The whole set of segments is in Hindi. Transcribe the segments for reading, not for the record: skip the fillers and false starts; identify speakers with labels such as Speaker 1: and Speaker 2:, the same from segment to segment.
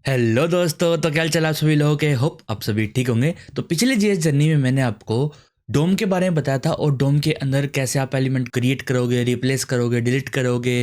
Speaker 1: हेलो दोस्तों, तो क्या हाल चाल आप सभी लोगों के। होप आप सभी ठीक होंगे। तो पिछले जीएस जर्नी में मैंने आपको डोम के बारे में बताया था और डोम के अंदर कैसे आप एलिमेंट क्रिएट करोगे, रिप्लेस करोगे, डिलीट करोगे,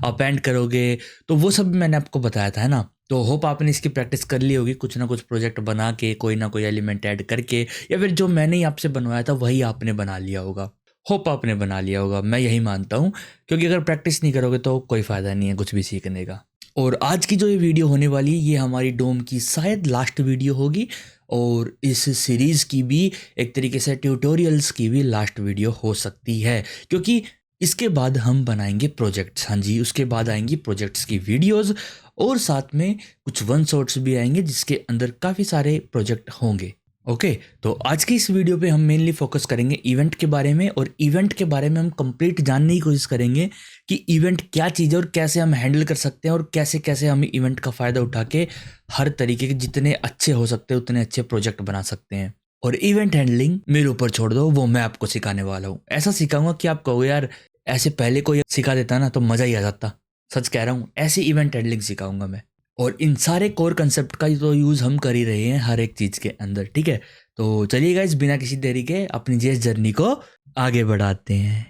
Speaker 1: अपेंड करोगे। तो वो सब मैंने आपको बताया था, है ना। तो होप आपने इसकी प्रैक्टिस कर ली होगी, कुछ ना कुछ प्रोजेक्ट बना के कोई ना कोई एलिमेंट ऐड करके, या फिर जो मैंने ही आपसे बनवाया था वही आपने बना लिया होगा। होप आपने बना लिया होगा, मैं यही मानता हूँ। क्योंकि अगर प्रैक्टिस नहीं करोगे तो कोई फ़ायदा नहीं है कुछ भी सीखने का। और आज की जो ये वीडियो होने वाली है ये हमारी डोम की शायद लास्ट वीडियो होगी। और इस सीरीज़ की भी एक तरीके से ट्यूटोरियल्स की भी लास्ट वीडियो हो सकती है। क्योंकि इसके बाद हम बनाएंगे प्रोजेक्ट्स। हाँ जी, उसके बाद आएंगी प्रोजेक्ट्स की वीडियोस। और साथ में कुछ वन शॉट्स भी आएंगे जिसके अंदर काफ़ी सारे प्रोजेक्ट होंगे। ओके, तो आज की इस वीडियो पे हम मेनली फोकस करेंगे इवेंट के बारे में। और इवेंट के बारे में हम कंप्लीट जानने की कोशिश करेंगे कि इवेंट क्या चीज़ है और कैसे हम हैंडल कर सकते हैं और कैसे कैसे हम इवेंट का फ़ायदा उठा के हर तरीके के जितने अच्छे हो सकते हैं उतने अच्छे प्रोजेक्ट बना सकते हैं। और इवेंट हैंडलिंग मेरे ऊपर छोड़ दो, वो मैं आपको सिखाने वाला हूँ। ऐसा सिखाऊंगा कि आप कहोगे यार ऐसे पहले कोई सिखा देता ना तो मज़ा ही आ जाता। सच कह रहा हूँ, ऐसी इवेंट हैंडलिंग सिखाऊंगा मैं। और इन सारे कोर कंसेप्ट का तो यूज़ हम कर ही रहे हैं हर एक चीज़ के अंदर, ठीक है। तो चलिए गाइस, बिना किसी देरी के अपनी जेस जर्नी को आगे बढ़ाते हैं।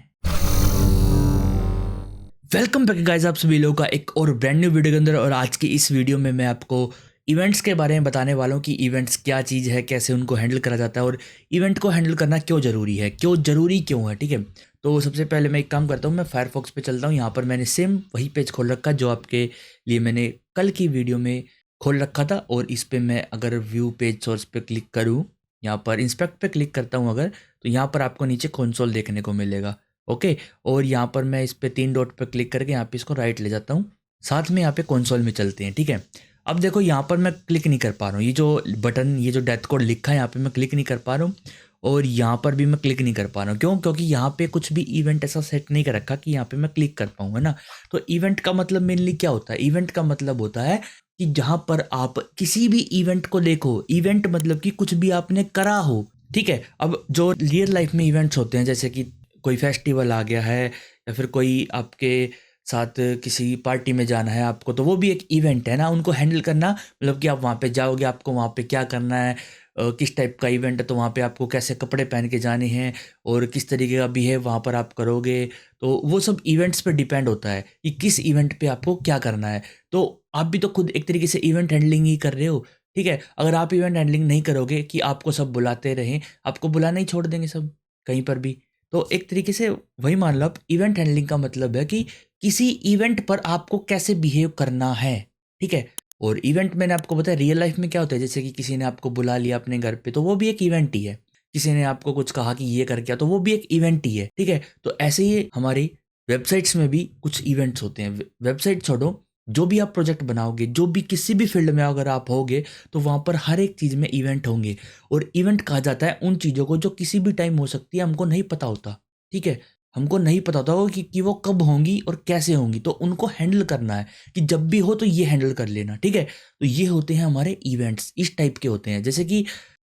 Speaker 1: वेलकम बैक गाइस, आप सभी लोगों का एक और ब्रांड न्यू वीडियो के अंदर। और आज की इस वीडियो में मैं आपको इवेंट्स के बारे में बताने वाला हूँ कि इवेंट्स क्या चीज़ है, कैसे उनको हैंडल करा जाता है और इवेंट को हैंडल करना क्यों ज़रूरी है, क्यों है, ठीक है। तो सबसे पहले मैं एक काम करता हूँ, मैं फायरफॉक्स पे चलता हूँ। यहाँ पर मैंने सेम वही पेज खोल रखा जो आपके लिए मैंने कल की वीडियो में खोल रखा था। और इस पर मैं अगर व्यू पेज सोर्स पे क्लिक करूँ, यहाँ पर इंस्पेक्ट पे क्लिक करता हूँ अगर, तो यहाँ पर आपको नीचे कंसोल देखने को मिलेगा। ओके, और यहाँ पर मैं इस पे 3 डॉट पे क्लिक करके यहाँ पे इसको राइट ले जाता हूँ। साथ में यहाँ पे कंसोल में चलते हैं, ठीक है। अब देखो यहाँ पर मैं क्लिक नहीं कर पा रहा हूँ, ये जो बटन, ये जो डेथ कोड लिखा है यहाँ पे मैं क्लिक नहीं कर पा रहा हूँ। और यहाँ पर भी मैं क्लिक नहीं कर पा रहा हूँ। क्यों? क्योंकि यहाँ पे कुछ भी इवेंट ऐसा सेट नहीं कर रखा कि यहाँ पे मैं क्लिक कर पाऊँ, है ना। तो इवेंट का मतलब मेनली क्या होता है? इवेंट का मतलब होता है कि जहाँ पर आप किसी भी इवेंट को देखो। इवेंट मतलब कि कुछ भी आपने करा हो, ठीक है। अब जो रियल लाइफ में इवेंट्स होते हैं, जैसे कि कोई फेस्टिवल आ गया है या फिर कोई आपके साथ किसी पार्टी में जाना है आपको, तो वो भी एक इवेंट है ना। उनको हैंडल करना मतलब कि आप वहाँ पे जाओगे, आपको वहाँ पे क्या करना है, किस टाइप का इवेंट है, तो वहाँ पे आपको कैसे कपड़े पहन के जाने हैं और किस तरीके का बिहेव वहाँ पर आप करोगे। तो वो सब इवेंट्स पे डिपेंड होता है कि किस इवेंट पे आपको क्या करना है। तो आप भी तो खुद एक तरीके से इवेंट हैंडलिंग ही कर रहे हो, ठीक है। अगर आप इवेंट हैंडलिंग नहीं करोगे कि आपको सब बुलाते रहें, आपको बुलाना ही छोड़ देंगे सब कहीं पर भी। तो एक तरीके से वही मान लो आप, इवेंट हैंडलिंग का मतलब है कि किसी इवेंट पर आपको कैसे बिहेव करना है, ठीक है। और इवेंट मैंने आपको बताया रियल लाइफ में क्या होता है, जैसे कि किसी ने आपको बुला लिया अपने घर पे तो वो भी एक इवेंट ही है। किसी ने आपको कुछ कहा कि ये कर क्या, तो वो भी एक इवेंट ही है, ठीक है। तो ऐसे ही हमारी वेबसाइट्स में भी कुछ इवेंट्स होते हैं। वेबसाइट छोड़ो, जो भी आप प्रोजेक्ट बनाओगे, जो भी किसी भी फील्ड में अगर आप होगे, तो वहाँ पर हर एक चीज़ में इवेंट होंगे। और इवेंट कहा जाता है उन चीज़ों को जो किसी भी टाइम हो सकती है, हमको नहीं पता होता, ठीक है। हमको नहीं पता होता हो कि वो कब होंगी और कैसे होंगी, तो उनको हैंडल करना है कि जब भी हो तो ये हैंडल कर लेना, ठीक है। तो ये होते हैं हमारे इवेंट्स, इस टाइप के होते हैं। जैसे कि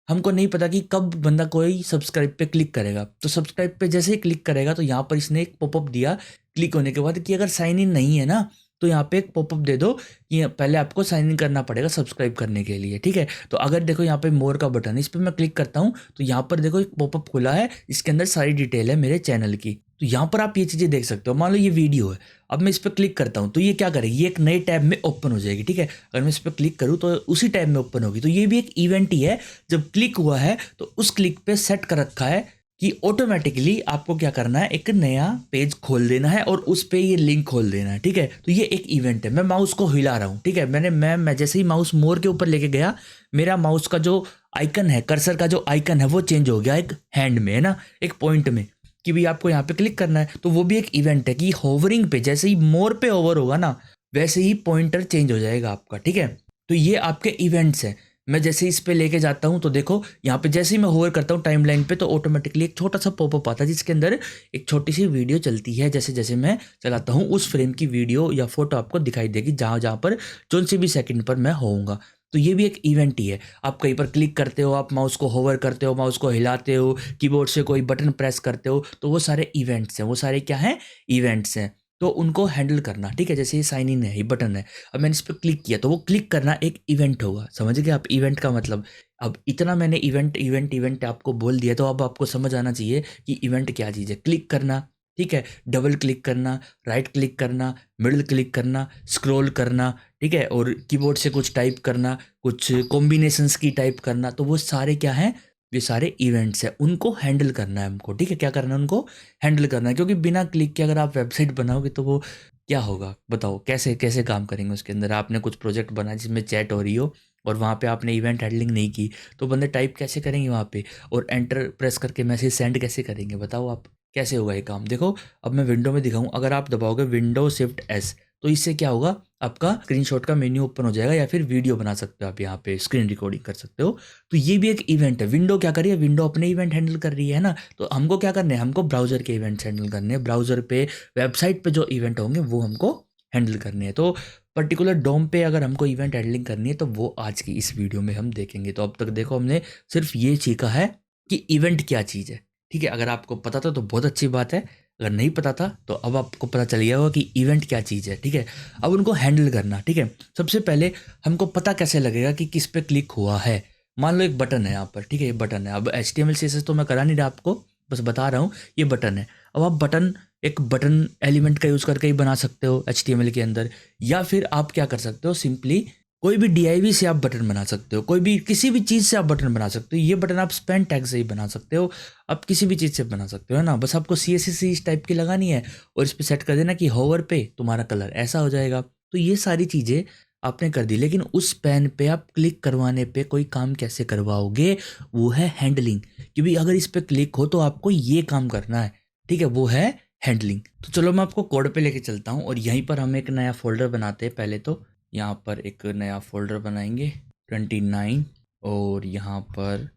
Speaker 1: हमको नहीं पता कि कब बंदा कोई सब्सक्राइब पे क्लिक करेगा, तो सब्सक्राइब पे जैसे ही क्लिक करेगा तो यहाँ पर इसने एक पॉपअप दिया क्लिक होने के बाद कि अगर साइन इन नहीं है ना, तो यहाँ पे एक पॉपअप दे दो कि पहले आपको साइन इन करना पड़ेगा सब्सक्राइब करने के लिए, ठीक है। तो अगर देखो यहाँ पे मोर का बटन है, इस पर मैं क्लिक करता हूँ तो यहाँ पर देखो एक पॉपअप खुला है, इसके अंदर सारी डिटेल है मेरे चैनल की। तो यहाँ पर आप ये चीज़ें देख सकते हो। मान लो ये वीडियो है, अब मैं इस पर क्लिक करता हूँ तो ये क्या करेगी, ये एक नए टैब में ओपन हो जाएगी, ठीक है। अगर मैं इस पर क्लिक करूँ तो उसी टैब में ओपन होगी। तो ये भी एक इवेंट ही है। जब क्लिक हुआ है तो उस क्लिक पे सेट कर रखा है कि ऑटोमेटिकली आपको क्या करना है, एक नया पेज खोल देना है और उस पे ये लिंक खोल देना है, ठीक है। तो ये एक इवेंट है। मैं माउस को हिला रहा हूँ, ठीक है। मैं जैसे ही माउस मोर के ऊपर लेके गया, मेरा माउस का जो आइकन है, कर्सर का जो आइकन है वो चेंज हो गया एक हैंड में, है ना, एक पॉइंट में, कि भी आपको यहाँ पे क्लिक करना है। तो वो भी एक इवेंट है कि होवरिंग पे जैसे ही मोर पे ओवर होगा ना, वैसे ही पॉइंटर चेंज हो जाएगा आपका, ठीक है। तो ये आपके इवेंट्स हैं। मैं जैसे इस पे लेके जाता हूँ तो देखो यहाँ पे जैसे ही मैं होवर करता हूँ टाइमलाइन पे, तो ऑटोमेटिकली एक छोटा सा पॉपअप आता है जिसके अंदर एक छोटी सी वीडियो चलती है। जैसे जैसे मैं चलाता हूँ उस फ्रेम की वीडियो या फोटो आपको दिखाई देगी जहाँ जहाँ पर जोन सी भी सेकंड पर मैं होऊंगा। तो ये भी एक इवेंट ही है। आप कहीं पर क्लिक करते हो, आप माउस को होवर करते हो, माउस को हिलाते हो, कीबोर्ड से कोई बटन प्रेस करते हो, तो वो सारे इवेंट्स हैं। वो सारे क्या हैं? इवेंट्स हैं। तो उनको हैंडल करना, ठीक है। जैसे ये साइन इन है, ये बटन है, अब मैंने इस पर क्लिक किया तो वो क्लिक करना एक इवेंट होगा। समझ गए आप इवेंट का मतलब? अब इतना मैंने इवेंट इवेंट इवेंट आपको बोल दिया, तो अब आपको समझ आना चाहिए कि इवेंट क्या चीज़ है। क्लिक करना, ठीक है, डबल क्लिक करना, राइट क्लिक करना, मिडल क्लिक करना, स्क्रॉल करना, ठीक है, और कीबोर्ड से कुछ टाइप करना, कुछ कॉम्बिनेशंस की टाइप करना, तो वो सारे क्या हैं? ये सारे इवेंट्स हैं, उनको हैंडल करना है हमको, ठीक है। क्या करना है? उनको हैंडल करना है, क्योंकि बिना क्लिक के अगर आप वेबसाइट बनाओगे तो वो क्या होगा बताओ? कैसे कैसे काम करेंगे उसके अंदर? आपने कुछ प्रोजेक्ट बनाया जिसमें चैट हो रही हो और वहाँ पे आपने इवेंट हैंडलिंग नहीं की, तो बंदे टाइप कैसे करेंगे वहाँ पे? और एंटर प्रेस करके मैसेज सेंड कैसे करेंगे बताओ आप? कैसे होगा ये काम? देखो, अब मैं विंडो में दिखाऊँ, अगर आप दबाओगे विंडो शिफ्ट एस, तो इससे क्या होगा? आपका स्क्रीनशॉट का मेन्यू ओपन हो जाएगा, या फिर वीडियो बना सकते हो आप, यहाँ पे स्क्रीन रिकॉर्डिंग कर सकते हो। तो ये भी एक इवेंट है। विंडो क्या कर रही है? विंडो अपने इवेंट हैंडल कर रही है ना। तो हमको क्या करने हैं? हमको ब्राउजर के इवेंट्स हैंडल करने हैं। ब्राउजर पे, वेबसाइट पे जो इवेंट होंगे वो हमको हैंडल करने हैं। तो पर्टिकुलर डोम पे अगर हमको इवेंट हैंडलिंग करनी है तो वो आज की इस वीडियो में हम देखेंगे। तो अब तक देखो, हमने सिर्फ ये सीखा है कि इवेंट क्या चीज़ है, ठीक है। अगर आपको पता था तो बहुत अच्छी बात है, अगर नहीं पता था तो अब आपको पता चल गया होगा कि इवेंट क्या चीज़ है, ठीक है। अब उनको हैंडल करना, ठीक है। सबसे पहले हमको पता कैसे लगेगा कि किस पे क्लिक हुआ है? मान लो एक बटन है यहाँ पर, ठीक है, ये बटन है। अब HTML CSS तो मैं करा नहीं रहा आपको, बस बता रहा हूँ, ये बटन है। अब आप बटन, एक बटन एलिमेंट का यूज़ करके ही बना सकते हो HTML के अंदर, या फिर आप क्या कर सकते हो, सिंपली कोई भी DIV से आप बटन बना सकते हो, कोई भी किसी भी चीज़ से आप बटन बना सकते हो। ये बटन आप स्पेन टैग से ही बना सकते हो, आप किसी भी चीज़ से बना सकते हो, है ना। बस आपको CSS इस टाइप की लगानी है और इस पर सेट कर देना कि होवर पे तुम्हारा कलर ऐसा हो जाएगा। तो ये सारी चीज़ें आपने कर दी, लेकिन उस पेन पे आप क्लिक करवाने पे कोई काम कैसे करवाओगे? वो है हैंडलिंग। क्योंकि अगर इस पे क्लिक हो तो आपको ये काम करना है, ठीक है, वो है हैंडलिंग। तो चलो मैं आपको कोड पे लेके चलता हूँ, और यहीं पर हम एक नया फोल्डर बनाते हैं। पहले तो यहाँ पर एक नया फोल्डर बनाएंगे 29, और यहाँ पर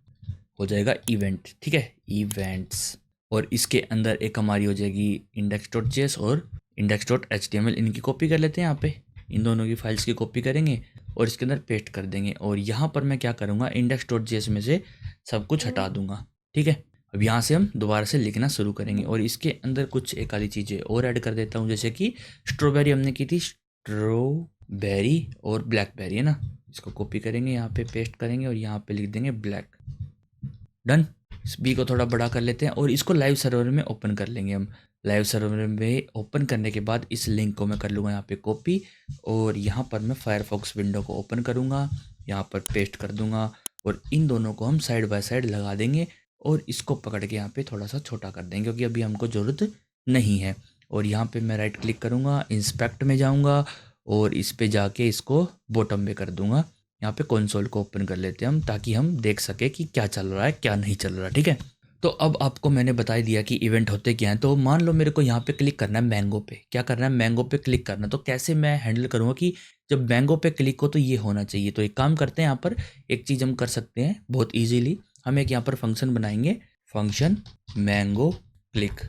Speaker 1: हो जाएगा इवेंट, ठीक है, इवेंट्स। और इसके अंदर एक हमारी हो जाएगी index.js और index.html। इनकी कॉपी कर लेते हैं यहाँ पे, इन दोनों की फाइल्स की कॉपी करेंगे और इसके अंदर पेस्ट कर देंगे। और यहाँ पर मैं क्या करूँगा, index.js में से सब कुछ हटा दूंगा, ठीक है। अब यहाँ से हम दोबारा से लिखना शुरू करेंगे, और इसके अंदर कुछ एक आधी चीज़ें और ऐड कर देता हूँ, जैसे कि स्ट्रॉबेरी हमने की थी, स्ट्रॉबेरी और ब्लैकबेरी, है ना। इसको कॉपी करेंगे, यहाँ पे पेस्ट करेंगे और यहाँ पे लिख देंगे ब्लैक। डन। इस बी को थोड़ा बड़ा कर लेते हैं और इसको लाइव सर्वर में ओपन कर लेंगे हम। लाइव सर्वर में ओपन करने के बाद इस लिंक को मैं कर लूँगा यहाँ पे कॉपी, और यहाँ पर मैं फायरफॉक्स विंडो को ओपन करूँगा, यहाँ पर पेस्ट कर दूँगा, और इन दोनों को हम साइड बाय साइड लगा देंगे और इसको पकड़ के यहाँ पे थोड़ा सा छोटा कर देंगे, क्योंकि अभी हमको ज़रूरत नहीं है। और यहाँ पे मैं राइट क्लिक करूँगा, इंस्पेक्ट में जाऊँगा और इस पे जाके इसको बॉटम में कर दूँगा। यहाँ पे कंसोल को ओपन कर लेते हैं हम, ताकि हम देख सके कि क्या चल रहा है क्या नहीं चल रहा, ठीक है। तो अब आपको मैंने बता दिया कि इवेंट होते क्या हैं। तो मान लो मेरे को यहाँ पे क्लिक करना है मैंगो पे, क्या करना है, मैंगो पे क्लिक करना। तो कैसे मैं हैंडल करूँगा कि जब मैंगो पे क्लिक हो तो ये होना चाहिए? तो एक काम करते हैं, यहाँ पर एक चीज़ हम कर सकते हैं बहुत ईजीली। हम एक यहाँ पर फंक्शन बनाएंगे, फंक्शन मैंगो क्लिक,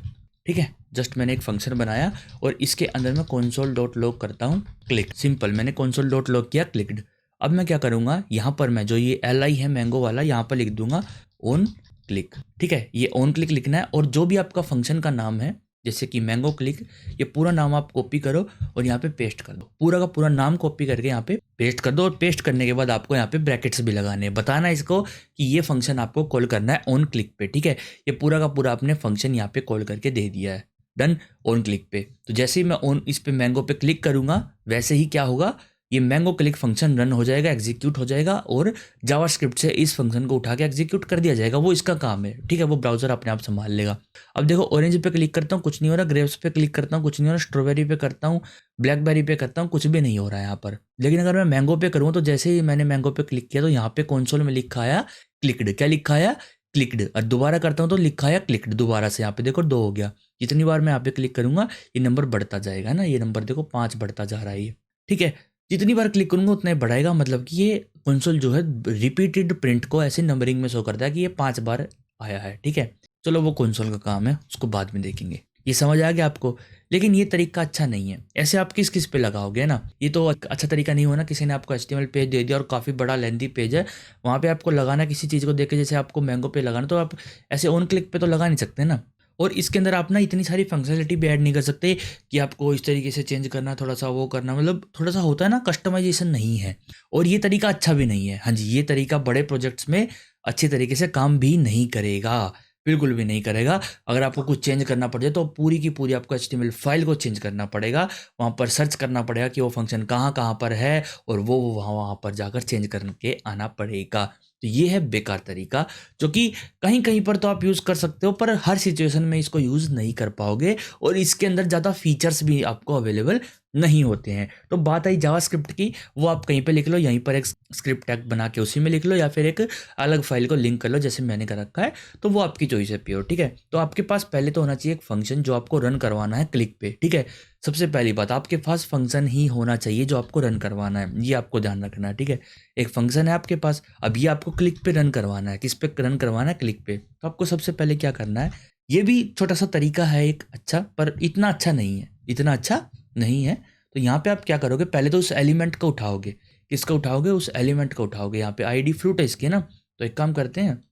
Speaker 1: ठीक है। जस्ट मैंने एक फंक्शन बनाया और इसके अंदर मैं console.log करता हूँ क्लिक। सिंपल, मैंने console.log किया, क्लिक्ड। अब मैं क्या करूँगा, यहाँ पर मैं जो ये LI है मैंगो वाला, यहाँ पर लिख दूंगा ऑन क्लिक, ठीक है। ये ऑन क्लिक लिखना है, और जो भी आपका फंक्शन का नाम है, जैसे कि मैंगो क्लिक, ये पूरा नाम आप कॉपी करो और यहाँ पे पेस्ट कर दो। पूरा का पूरा नाम कॉपी करके यहाँ पे पेस्ट कर दो, और पेस्ट करने के बाद आपको यहाँ पे ब्रैकेट्स भी लगाने हैं। बताना इसको कि ये फंक्शन आपको कॉल करना है ऑन क्लिक पे, ठीक है। ये पूरा का पूरा आपने फंक्शन यहाँ पे कॉल करके दे दिया है। डन। ऑन क्लिक पे, तो जैसे ही मैं ऑन इस पे मैंगो पे क्लिक करूँगा, वैसे ही क्या होगा, ये मैंगो क्लिक फंक्शन रन हो जाएगा, एग्जीक्यूट हो जाएगा, और जावास्क्रिप्ट से इस फंक्शन को उठा के एग्जीक्यूट कर दिया जाएगा। वो इसका काम है, ठीक है, वो ब्राउजर अपने आप संभाल लेगा। अब देखो, ऑरेंज पे क्लिक करता हूँ, कुछ नहीं हो रहा। ग्रेप्स पे क्लिक करता हूँ, कुछ नहीं हो रहा। स्ट्रॉबेरी पे करता हूँ, ब्लैकबेरी पे करता हूँ, कुछ भी नहीं हो रहा है यहाँ पर। लेकिन अगर मैं मैंगो पे करूँ, तो जैसे ही मैंने मैंगो पे क्लिक किया तो यहाँ पे कंसोल में लिखा आया क्लिक्ड। क्या लिखा आया? क्लिक्ड। और दोबारा करता हूँ तो लिखा आया क्लिक्ड दोबारा से। यहाँ पे देखो 2 हो गया। जितनी बार मैं यहाँ पे क्लिक करूंगा ये नंबर बढ़ता जाएगा ना, ये नंबर देखो 5 बढ़ता जा रहा है ये, ठीक है। जितनी बार क्लिक करूंगा उतना ही बढ़ाएगा, मतलब कि ये कंसोल जो है रिपीटेड प्रिंट को ऐसे नंबरिंग में शो करता है कि ये 5 बार आया है, ठीक है। चलो वो कंसोल का काम है, उसको बाद में देखेंगे। ये समझ आ गया आपको? लेकिन ये तरीका अच्छा नहीं है। ऐसे आप किस किस पे लगाओगे ना, ये तो अच्छा तरीका नहीं हुआ ना। किसी ने आपको HTML पेज दे दिया और काफ़ी बड़ा लेंथी पेज है, वहाँ पे आपको लगाना किसी चीज़ को देख के, जैसे आपको मैंगो पे लगाना, तो आप ऐसे ऑन क्लिक पे तो लगा नहीं सकते ना। और इसके अंदर आप ना इतनी सारी फंक्शनलिटी भी ऐड नहीं कर सकते कि आपको इस तरीके से चेंज करना, थोड़ा सा वो करना, मतलब थोड़ा सा होता है ना, कस्टमाइजेशन नहीं है और ये तरीका अच्छा भी नहीं है। हाँ जी, ये तरीका बड़े प्रोजेक्ट्स में अच्छे तरीके से काम भी नहीं करेगा, बिल्कुल भी नहीं करेगा। अगर आपको कुछ चेंज करना पड़ जाए तो पूरी की पूरी आपको HTML फाइल को चेंज करना पड़ेगा, वहाँ पर सर्च करना पड़ेगा कि वो फंक्शन कहाँ कहाँ पर है और वो वहाँ पर जाकर चेंज करके आना पड़ेगा। तो ये है बेकार तरीका, जो कि कहीं कहीं पर तो आप यूज़ कर सकते हो, पर हर सिचुएशन में इसको यूज़ नहीं कर पाओगे और इसके अंदर ज़्यादा फीचर्स भी आपको अवेलेबल नहीं होते हैं। तो बात आई जावास्क्रिप्ट की, वो आप कहीं पे लिख लो, यहीं पर एक स्क्रिप्ट टैग बना के उसी में लिख लो, या फिर एक अलग फाइल को लिंक कर लो जैसे मैंने कर रखा है, तो वो आपकी चॉइस है प्योर। ठीक है, तो आपके पास पहले तो होना चाहिए एक फंक्शन जो आपको रन करवाना है क्लिक पे। ठीक है, सबसे पहली बात, आपके पास फंक्शन ही होना चाहिए जो आपको रन करवाना है, ये आपको ध्यान रखना है। ठीक है, एक फंक्शन है आपके पास, अब ये आपको क्लिक पे रन करवाना है। किस पे रन करवाना है? क्लिक पे। तो आपको सबसे पहले क्या करना है, ये भी छोटा सा तरीका है एक अच्छा, पर इतना अच्छा नहीं है, इतना अच्छा नहीं है। तो यहाँ पे आप क्या करोगे, पहले तो उस एलिमेंट को उठाओगे। किसका उठाओगे? उस एलिमेंट को उठाओगे। यहाँ पे आईडी फ्रूट है इसकी ना, तो एक काम करते हैं,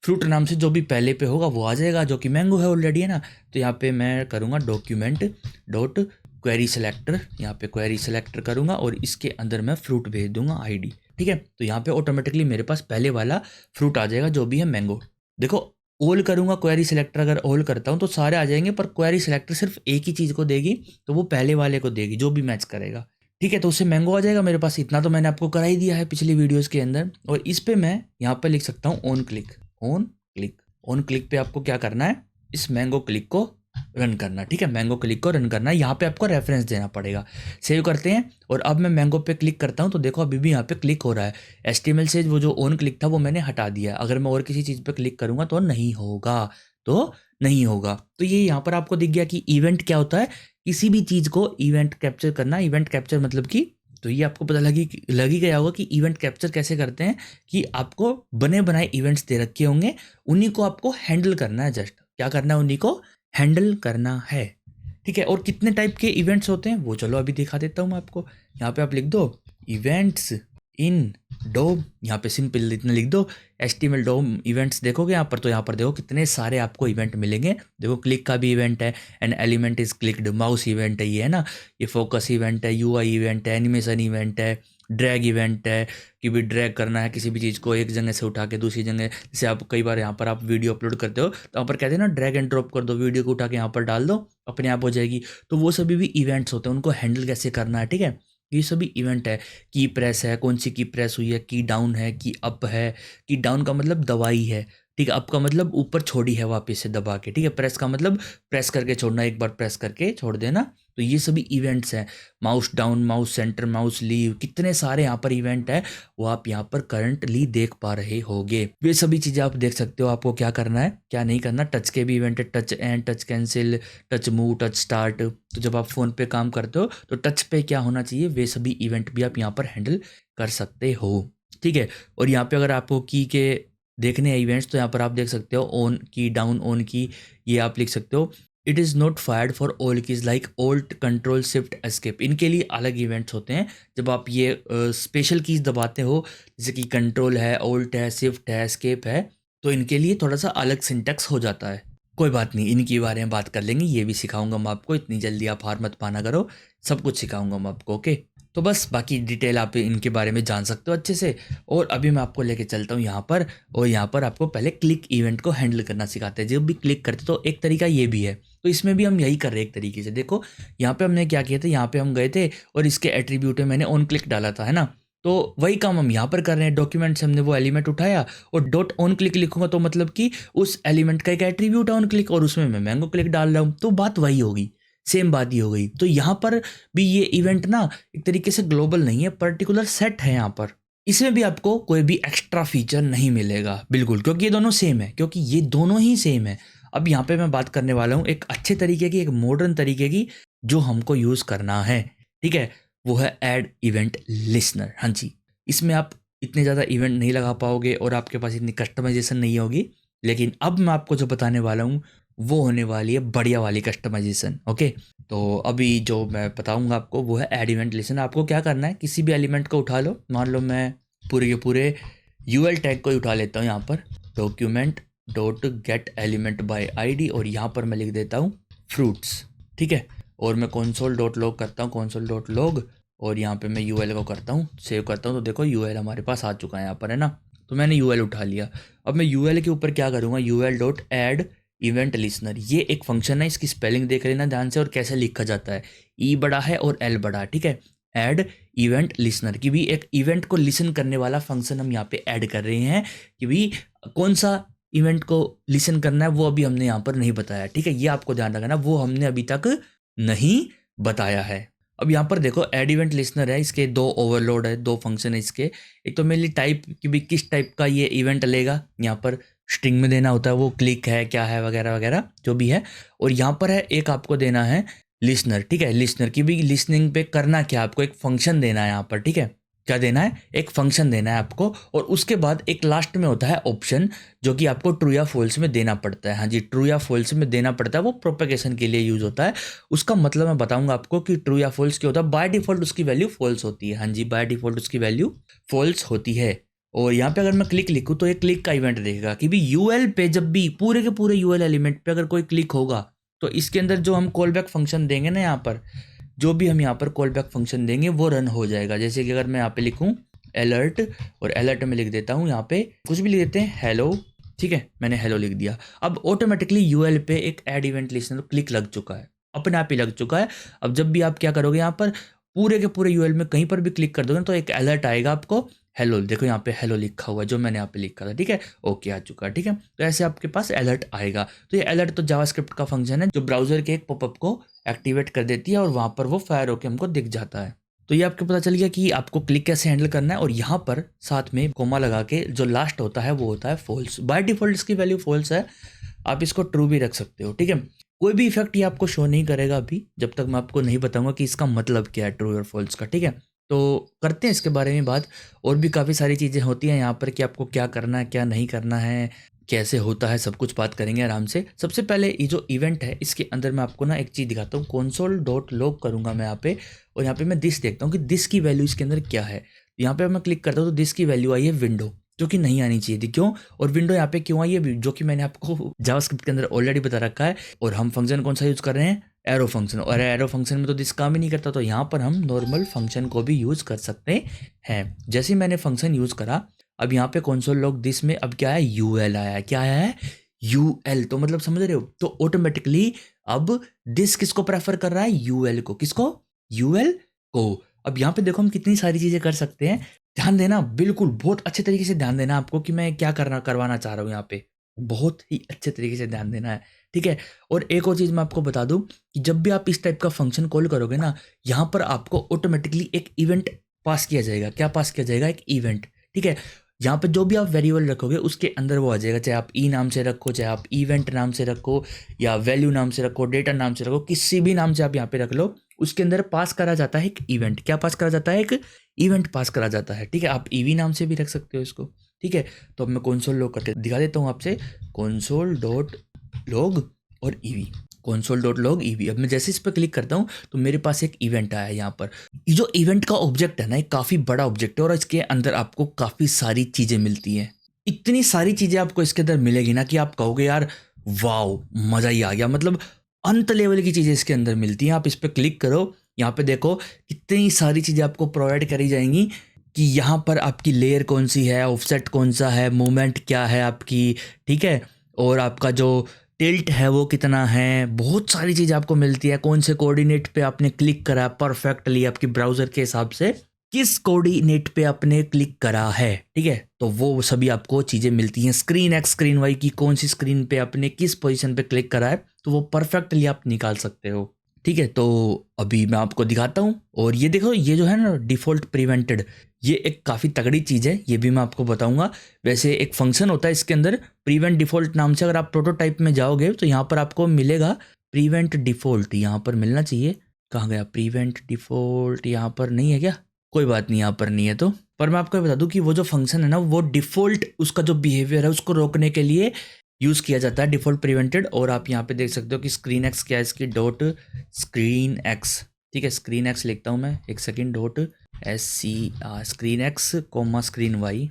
Speaker 1: फ्रूट नाम से जो भी पहले पे होगा वो आ जाएगा, जो कि मैंगो है ऑलरेडी, है ना। तो यहाँ पे मैं करूँगा डॉक्यूमेंट डॉट क्वेरी सेलेक्टर, यहाँ पे क्वेरी सेलेक्टर करूँगा और इसके अंदर मैं फ्रूट भेज दूंगा आईडी। ठीक है, तो यहाँ पे ऑटोमेटिकली मेरे पास पहले वाला फ्रूट आ जाएगा जो भी है मैंगो। देखो, ऑल करूँगा क्वेरी सेलेक्टर, अगर ऑल करता हूँ तो सारे आ जाएंगे, पर क्वेरी सेलेक्टर सिर्फ एक ही चीज़ को देगी, तो वो पहले वाले को देगी जो भी मैच करेगा। ठीक है, तो उससे मैंगो आ जाएगा मेरे पास। इतना तो मैंने आपको करा ही दिया है पिछली वीडियोस के अंदर। और इस पे मैं यहाँ पर लिख सकता हूँ on click. On click, on click पे आपको क्या करना है, इस मैंगो क्लिक को रन करना। ठीक है, मैंगो क्लिक को रन करना है। यहाँ पे आपको रेफरेंस देना पड़ेगा। सेव करते हैं और अब मैं मैंगो पे क्लिक करता हूँ तो देखो अभी भी यहाँ पे क्लिक हो रहा है। HTML से वो जो ऑन क्लिक था वो मैंने हटा दिया। अगर मैं और किसी चीज़ पे क्लिक करूँगा तो नहीं होगा, तो नहीं होगा। तो ये यहाँ पर आपको दिख गया कि इवेंट क्या होता है, किसी भी चीज़ को इवेंट कैप्चर करना। इवेंट कैप्चर मतलब कि, तो ये आपको पता लग ही गया होगा कि इवेंट कैप्चर कैसे करते हैं, कि आपको बने बनाए इवेंट्स दे रखे होंगे, उन्हीं को आपको हैंडल करना है। जस्ट क्या करना है, उन्हीं को हैंडल करना है। ठीक है, और कितने टाइप के इवेंट्स होते हैं वो चलो अभी दिखा देता हूँ मैं आपको। यहाँ पे आप लिख दो इवेंट्स इन डोम, यहाँ पे सिंपल इतना लिख दो HTML डोम इवेंट्स। देखोगे यहाँ पर, तो यहाँ पर देखो कितने सारे आपको इवेंट मिलेंगे। देखो क्लिक का भी इवेंट है, an element is clicked, mouse event है ये, है ना। ये फोकस इवेंट है, UI इवेंट है, एनिमेशन इवेंट है, ड्रैग इवेंट है कि भी ड्रैग करना है किसी भी चीज़ को एक जगह से उठा के दूसरी जगह। जैसे आप कई बार यहाँ पर आप वीडियो अपलोड करते हो तो यहाँ पर कहते हैं ना ड्रैग एंड ड्रॉप कर दो, वीडियो को उठा के यहाँ पर डाल दो, अपने आप हो जाएगी। तो वो सभी भी इवेंट्स होते हैं, उनको हैंडल कैसे करना है। ठीक है, ये सभी इवेंट है। की प्रेस है, कौन सी की प्रेस हुई है, की डाउन है, की अप है। की डाउन का मतलब दबाई है, ठीक है। अप का मतलब ऊपर छोड़ी है वापस से दबा के, ठीक है। प्रेस का मतलब प्रेस करके छोड़ना, एक बार प्रेस करके छोड़ देना। तो ये सभी इवेंट्स हैं। Mouse down, mouse centre, mouse leave, कितने सारे यहाँ पर इवेंट है वो आप यहाँ पर करंटली देख पा रहे होगे। ये सभी चीज़ें आप देख सकते हो। आपको क्या करना है क्या नहीं करना। टच के भी इवेंट है, touch and, touch cancel, touch move, touch start. तो जब आप फ़ोन पे काम करते हो तो टच पे क्या होना चाहिए, वे सभी इवेंट भी आप यहाँ पर हैंडल कर सकते हो, ठीक है। और यहाँ पे अगर आपको की के देखने हैं इवेंट्स तो यहाँ पर आप देख सकते हो ऑन की, डाउन, ऑन की, ये आप लिख सकते हो। It is not fired for all keys like alt, control, shift, escape. इनके लिए अलग इवेंट्स होते हैं। जब आप ये स्पेशल कीज दबाते हो, जैसे कि कंट्रोल है, ऑल्ट है, शिफ्ट है, एस्केप है, तो इनके लिए थोड़ा सा अलग सिंटेक्स हो जाता है। कोई बात नहीं, इनके बारे में बात कर लेंगे, ये भी सिखाऊंगा मैं आपको। इतनी जल्दी आप हार मत पाना करो, सब कुछ सिखाऊंगा मैं आपको, ओके। तो बस बाकी डिटेल आप इनके बारे में जान सकते हो अच्छे से। और अभी मैं आपको लेके चलता हूँ यहाँ पर, और यहाँ पर आपको पहले क्लिक इवेंट को हैंडल करना सिखाते हैं। जब भी क्लिक करते तो एक तरीका ये भी है, तो इसमें भी हम यही कर रहे हैं एक तरीके से। देखो यहाँ पे हमने क्या किया था, यहाँ पे हम गए थे और इसके एट्रीब्यूट में मैंने ऑन क्लिक डाला था, है ना। तो वही काम हम यहाँ पर कर रहे हैं। डॉक्यूमेंट से हमने वो एलिमेंट उठाया और डॉट ऑन क्लिक लिखूंगा तो मतलब कि उस एलिमेंट का एक एट्रीब्यूट है ऑन क्लिक, और उसमें मैं मैंगो क्लिक डाल रहा हूँ, तो बात वही होगी, सेम बात ही हो गई। तो यहाँ पर भी ये इवेंट ना एक तरीके से ग्लोबल नहीं है, पर्टिकुलर सेट है यहाँ पर। इसमें भी आपको कोई भी एक्स्ट्रा फीचर नहीं मिलेगा बिल्कुल, क्योंकि ये दोनों सेम है, क्योंकि ये दोनों ही सेम है। अब यहाँ पे मैं बात करने वाला हूँ एक अच्छे तरीके की, एक मॉडर्न तरीके की, जो हमको यूज़ करना है, ठीक है। वो है ऐड इवेंट लिसनर। हाँ जी, इसमें आप इतने ज़्यादा इवेंट नहीं लगा पाओगे और आपके पास इतनी कस्टमाइजेशन नहीं होगी, लेकिन अब मैं आपको जो बताने वाला हूँ वो होने वाली है बढ़िया वाली कस्टमाइजेशन, ओके। तो अभी जो मैं बताऊंगा आपको वो है ऐड इवेंट लिसनर। आपको क्या करना है, किसी भी एलिमेंट को उठा लो। मान लो मैं पूरे के पूरे UL टैग को ही उठा लेता हूँ यहाँ पर, document dot gate element by ID और यहाँ पर मैं लिख देता हूँ फ्रूट्स, ठीक है। और मैं कंसोल डॉट लॉग करता हूँ, कंसोल डॉट लॉग, और यहाँ पे मैं यूएल को करता हूँ, सेव करता हूँ। तो देखो यूएल हमारे पास आ चुका है यहाँ पर, है ना। तो मैंने यूएल उठा लिया। अब मैं यूएल के ऊपर क्या करूँगा, UL dot add event listener, ये एक फंक्शन है, इसकी स्पेलिंग देख लेना ध्यान से और कैसे लिखा जाता है। ई बड़ा है और एल बड़ा है, ठीक है। ऐड इवेंट लिसनर की भी एक इवेंट को लिसन करने वाला फंक्शन हम यहाँ पे ऐड कर रहे हैं कि भी कौन सा इवेंट को लिसन करना है वो अभी हमने यहाँ पर नहीं बताया, ठीक है। ये आपको ध्यान रखना, वो हमने अभी तक नहीं बताया है। अब यहाँ पर देखो ऐड इवेंट लिसनर है, इसके दो ओवरलोड है, दो फंक्शन है इसके। एक तो मेनली टाइप कि भी किस टाइप का ये इवेंट लेगा, यहाँ पर स्ट्रिंग में देना होता है, वो क्लिक है क्या है वगैरह वगैरह जो भी है। और यहाँ पर है एक आपको देना है लिसनर, ठीक है। लिसनर की भी लिसनिंग पे करना क्या, आपको एक फंक्शन देना है यहाँ पर, ठीक है। क्या देना है, एक फंक्शन देना है आपको। और उसके बाद एक लास्ट में होता है ऑप्शन, जो कि आपको ट्रू या फॉल्स में देना पड़ता है। हाँ जी, ट्रू या फॉल्स में देना पड़ता है, वो प्रोपेगेशन के लिए यूज होता है। उसका मतलब मैं बताऊंगा आपको कि ट्रू या फॉल्स क्या होता है। बाय डिफॉल्ट उसकी वैल्यू फॉल्स होती है, हाँ जी, बाय डिफॉल्ट उसकी वैल्यू फॉल्स होती है। और यहाँ पे अगर मैं क्लिक लिखूँ तो एक क्लिक का इवेंट देखेगा कि भी यूएल पे जब भी पूरे के पूरे यूएल एलिमेंट पे अगर कोई क्लिक होगा तो इसके अंदर जो हम कॉल बैक फंक्शन देंगे ना, यहाँ पर जो भी हम यहाँ पर कॉल बैक फंक्शन देंगे वो रन हो जाएगा। जैसे कि अगर मैं यहाँ पे लिखूँ अलर्ट, और अलर्ट में लिख देता हूँ यहाँ पे कुछ भी लिख देते हैं हेलो, ठीक है, मैंने हेलो लिख दिया। अब ऑटोमेटिकली यूएल पे एक ऐड इवेंट लिसनर क्लिक लग चुका है, अपने आप ही लग चुका है। अब जब भी आप क्या करोगे, यहाँ पर पूरे के पूरे यूएल में कहीं पर भी क्लिक कर दोगे तो एक अलर्ट आएगा आपको, हेलो, देखो यहाँ पे हेलो लिखा हुआ है जो मैंने यहाँ पे लिखा था, ठीक है, ओके आ चुका है, ठीक है। तो ऐसे आपके पास अलर्ट आएगा। तो ये अलर्ट तो जावास्क्रिप्ट का फंक्शन है जो ब्राउजर के एक पॉपअप को एक्टिवेट कर देती है और वहाँ पर वो फायर होकर हमको दिख जाता है। तो ये आपको पता चल गया कि आपको क्लिक कैसे हैंडल करना है। और यहाँ पर साथ में कोमा लगा के जो लास्ट होता है वो होता है फॉल्स। बाय डिफॉल्ट इसकी वैल्यू फॉल्स है, आप इसको ट्रू भी रख सकते हो, ठीक है। कोई भी इफेक्ट ये आपको शो नहीं करेगा अभी, जब तक मैं आपको नहीं बताऊंगा कि इसका मतलब क्या है ट्रू और फॉल्स का, ठीक है। तो करते हैं इसके बारे में बात। और भी काफ़ी सारी चीज़ें होती हैं यहाँ पर कि आपको क्या करना है क्या नहीं करना है, कैसे होता है, सब कुछ बात करेंगे आराम से। सबसे पहले ये जो इवेंट है इसके अंदर मैं आपको ना एक चीज़ दिखाता हूँ। कंसोल डॉट लॉग करूँगा मैं यहाँ पे, और यहाँ पे मैं दिस देखता हूँ कि दिस की वैल्यू इसके अंदर क्या है। यहाँ पे मैं क्लिक करता हूँ तो दिस की वैल्यू आई है विंडो, जो कि नहीं आनी चाहिए थी। क्यों, और विंडो यहाँ पे क्यों आई है, जो कि मैंने आपको जावास्क्रिप्ट के अंदर ऑलरेडी बता रखा है। और हम फंक्शन कौन सा यूज़ कर रहे हैं, एरो फंक्शन, और एरो फंक्शन में तो दिस काम ही नहीं करता, तो यहाँ पर हम नॉर्मल फंक्शन को भी यूज़ कर सकते हैं। जैसे ही मैंने फंक्शन यूज़ करा, अब यहाँ पे कंसोल लॉग दिस में अब क्या है, यूएल आया है। क्या आया है, यूएल। तो मतलब समझ रहे हो, तो ऑटोमेटिकली अब दिस किसको प्रेफर कर रहा है, यूएल को। किसको, यूएल को। अब यहाँ पे देखो हम कितनी सारी चीज़ें कर सकते हैं, ध्यान देना, बिल्कुल बहुत अच्छे तरीके से ध्यान देना आपको कि मैं क्या करवाना चाह रहा हूँ यहाँ पे, बहुत ही अच्छे तरीके से ध्यान देना है, ठीक है। और एक और चीज़ मैं आपको बता दूं कि जब भी आप इस टाइप का फंक्शन कॉल करोगे ना, यहाँ पर आपको ऑटोमेटिकली एक इवेंट पास किया जाएगा। क्या पास किया जाएगा, एक इवेंट, ठीक है। यहाँ पे जो भी आप वेरिएबल रखोगे उसके अंदर वो आ जाएगा, चाहे आप ई नाम से रखो, चाहे आप इवेंट नाम से रखो, या वैल्यू नाम से रखो, डेटा नाम से रखो, किसी भी नाम से आप यहाँ पे रख लो, उसके अंदर पास करा जाता है एक इवेंट। क्या पास करा जाता है, एक इवेंट पास करा जाता है, ठीक है। आप ईवी नाम से भी रख सकते हो इसको, ठीक है। तो अब मैं कंसोल लॉग करके दिखा देता हूँ आपसे, कंसोल डॉट लॉग और EV, console dot log EV. अब मैं जैसे इस पर क्लिक करता हूँ तो मेरे पास एक इवेंट आया है यहाँ पर। ये जो इवेंट का ऑब्जेक्ट है ना, ये काफ़ी बड़ा ऑब्जेक्ट है और इसके अंदर आपको काफ़ी सारी चीज़ें मिलती हैं। इतनी सारी चीज़ें आपको इसके अंदर मिलेगी ना कि आप कहोगे यार वाओ, मज़ा ही आ गया। मतलब अंत लेवल की चीज़ें इसके अंदर मिलती हैं। आप इस पर क्लिक करो, यहाँ पे देखो कितनी सारी चीज़ें आपको प्रोवाइड करी जाएंगी कि यहाँ पर आपकी लेयर कौन सी है, ऑफसेट कौन सा है, मूवमेंट क्या है आपकी, ठीक है। और आपका जो टिल्ट है वो कितना है, बहुत सारी चीज़ आपको मिलती है। कौन से कोऑर्डिनेट पे आपने क्लिक करा परफेक्टली आपकी ब्राउज़र के हिसाब से, किस कोऑर्डिनेट पे आपने क्लिक करा है, ठीक है। तो वो सभी आपको चीज़ें मिलती हैं। स्क्रीन एक्स स्क्रीन वाई की कौन सी स्क्रीन पे आपने किस पोजीशन पे क्लिक करा है, तो वो परफेक्टली आप निकाल सकते हो, ठीक है। तो अभी मैं आपको दिखाता हूँ। और ये देखो, ये जो है ना डिफ़ॉल्ट प्रिवेंटेड, ये एक काफ़ी तगड़ी चीज़ है, ये भी मैं आपको बताऊंगा। वैसे एक फंक्शन होता है इसके अंदर प्रीवेंट डिफ़ॉल्ट नाम से, अगर आप प्रोटोटाइप में जाओगे तो यहाँ पर आपको मिलेगा प्रीवेंट डिफ़ॉल्ट, यहाँ पर मिलना चाहिए। कहाँ गया प्रीवेंट डिफ़ॉल्ट, यहाँ पर नहीं है क्या, कोई बात नहीं, यहाँ पर नहीं है तो। पर मैं आपको बता दूं कि वो जो फंक्शन है ना, वो डिफ़ॉल्ट उसका जो बिहेवियर है उसको रोकने के लिए यूज़ किया जाता है, डिफ़ॉल्ट प्रिवेंटेड। और आप यहाँ पे देख सकते हो कि स्क्रीन एक्स क्या है इसकी, डॉट स्क्रीन एक्स, ठीक है। स्क्रीन एक्स लिखता हूँ मैं, एक second, dot SCR screen X comma screen Y,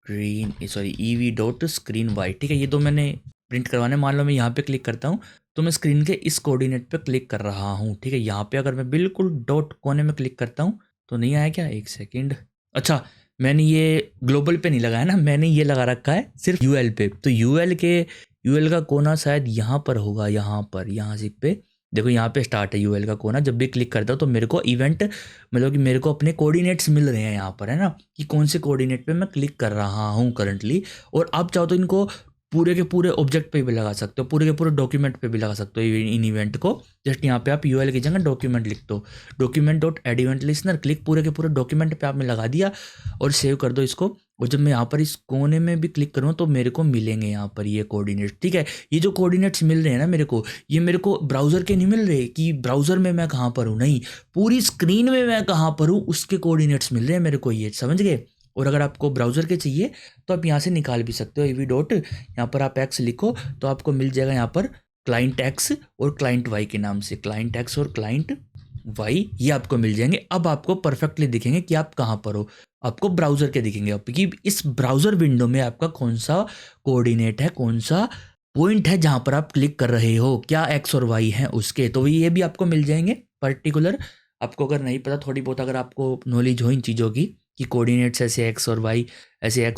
Speaker 1: screen sorry EV dot screen Y, ठीक है। ये तो मैंने प्रिंट करवाने, मान लो मैं यहाँ पे क्लिक करता हूँ तो मैं स्क्रीन के इस कोऑर्डिनेट पे क्लिक कर रहा हूँ, ठीक है। यहाँ पे अगर मैं बिल्कुल डॉट कोने में क्लिक करता हूँ तो नहीं आया क्या, एक सेकेंड। अच्छा, मैंने ये ग्लोबल पे नहीं लगाया ना, मैंने ये लगा रखा है सिर्फ यूएल पे। तो यूएल का कोना शायद यहाँ पर होगा, यहाँ से पे देखो, यहाँ पे स्टार्ट है यूएल का कोना। जब भी क्लिक करता हूँ तो मेरे को इवेंट, मतलब कि मेरे को अपने कोऑर्डिनेट्स मिल रहे हैं यहाँ पर, है ना, कि कौन से कोऑर्डिनेट पे मैं क्लिक कर रहा हूँ करंटली। और आप चाहो तो इनको पूरे के पूरे ऑब्जेक्ट पे भी लगा सकते हो, पूरे के पूरे डॉक्यूमेंट पे भी लगा सकते हो इन इवेंट को। जस्ट यहाँ पे आप यूएल की जगह डॉक्यूमेंट लिख दो, document dot add event listener, click पूरे के पूरे डॉक्यूमेंट पे आपने लगा दिया और सेव कर दो इसको। और जब मैं यहाँ पर इस कोने में भी क्लिक करूँ तो मेरे को मिलेंगे यहाँ पर ये कोऑर्डिनेट्स, ठीक है। ये जो कोऑर्डिनेट्स मिल रहे हैं ना मेरे को, ये मेरे को ब्राउज़र के नहीं मिल रहे कि ब्राउज़र में मैं कहाँ पर हूँ, नहीं, पूरी स्क्रीन में मैं कहाँ पर हूँ उसके कोऑर्डिनेट्स मिल रहे हैं मेरे को, ये समझ गए। और अगर आपको ब्राउज़र के चाहिए तो आप यहाँ से निकाल भी सकते हो, ईवी डॉट, यहाँ पर आप एक्स लिखो तो आपको मिल जाएगा यहाँ पर क्लाइंट एक्स और क्लाइंट वाई के नाम से, क्लाइंट एक्स और क्लाइंट वाई, ये आपको मिल जाएंगे। अब आपको परफेक्टली दिखेंगे कि आप कहाँ पर हो, आपको ब्राउज़र के दिखेंगे अब कि इस ब्राउज़र विंडो में आपका कौन सा कोऑर्डिनेट है, कौन सा पॉइंट है जहाँ पर आप क्लिक कर रहे हो, क्या एक्स और वाई हैं उसके, तो ये भी आपको मिल जाएंगे पर्टिकुलर। आपको अगर नहीं पता, थोड़ी बहुत अगर आपको नॉलेज हो इन चीज़ों की कि कोऑर्डिनेट्स ऐसे एक्स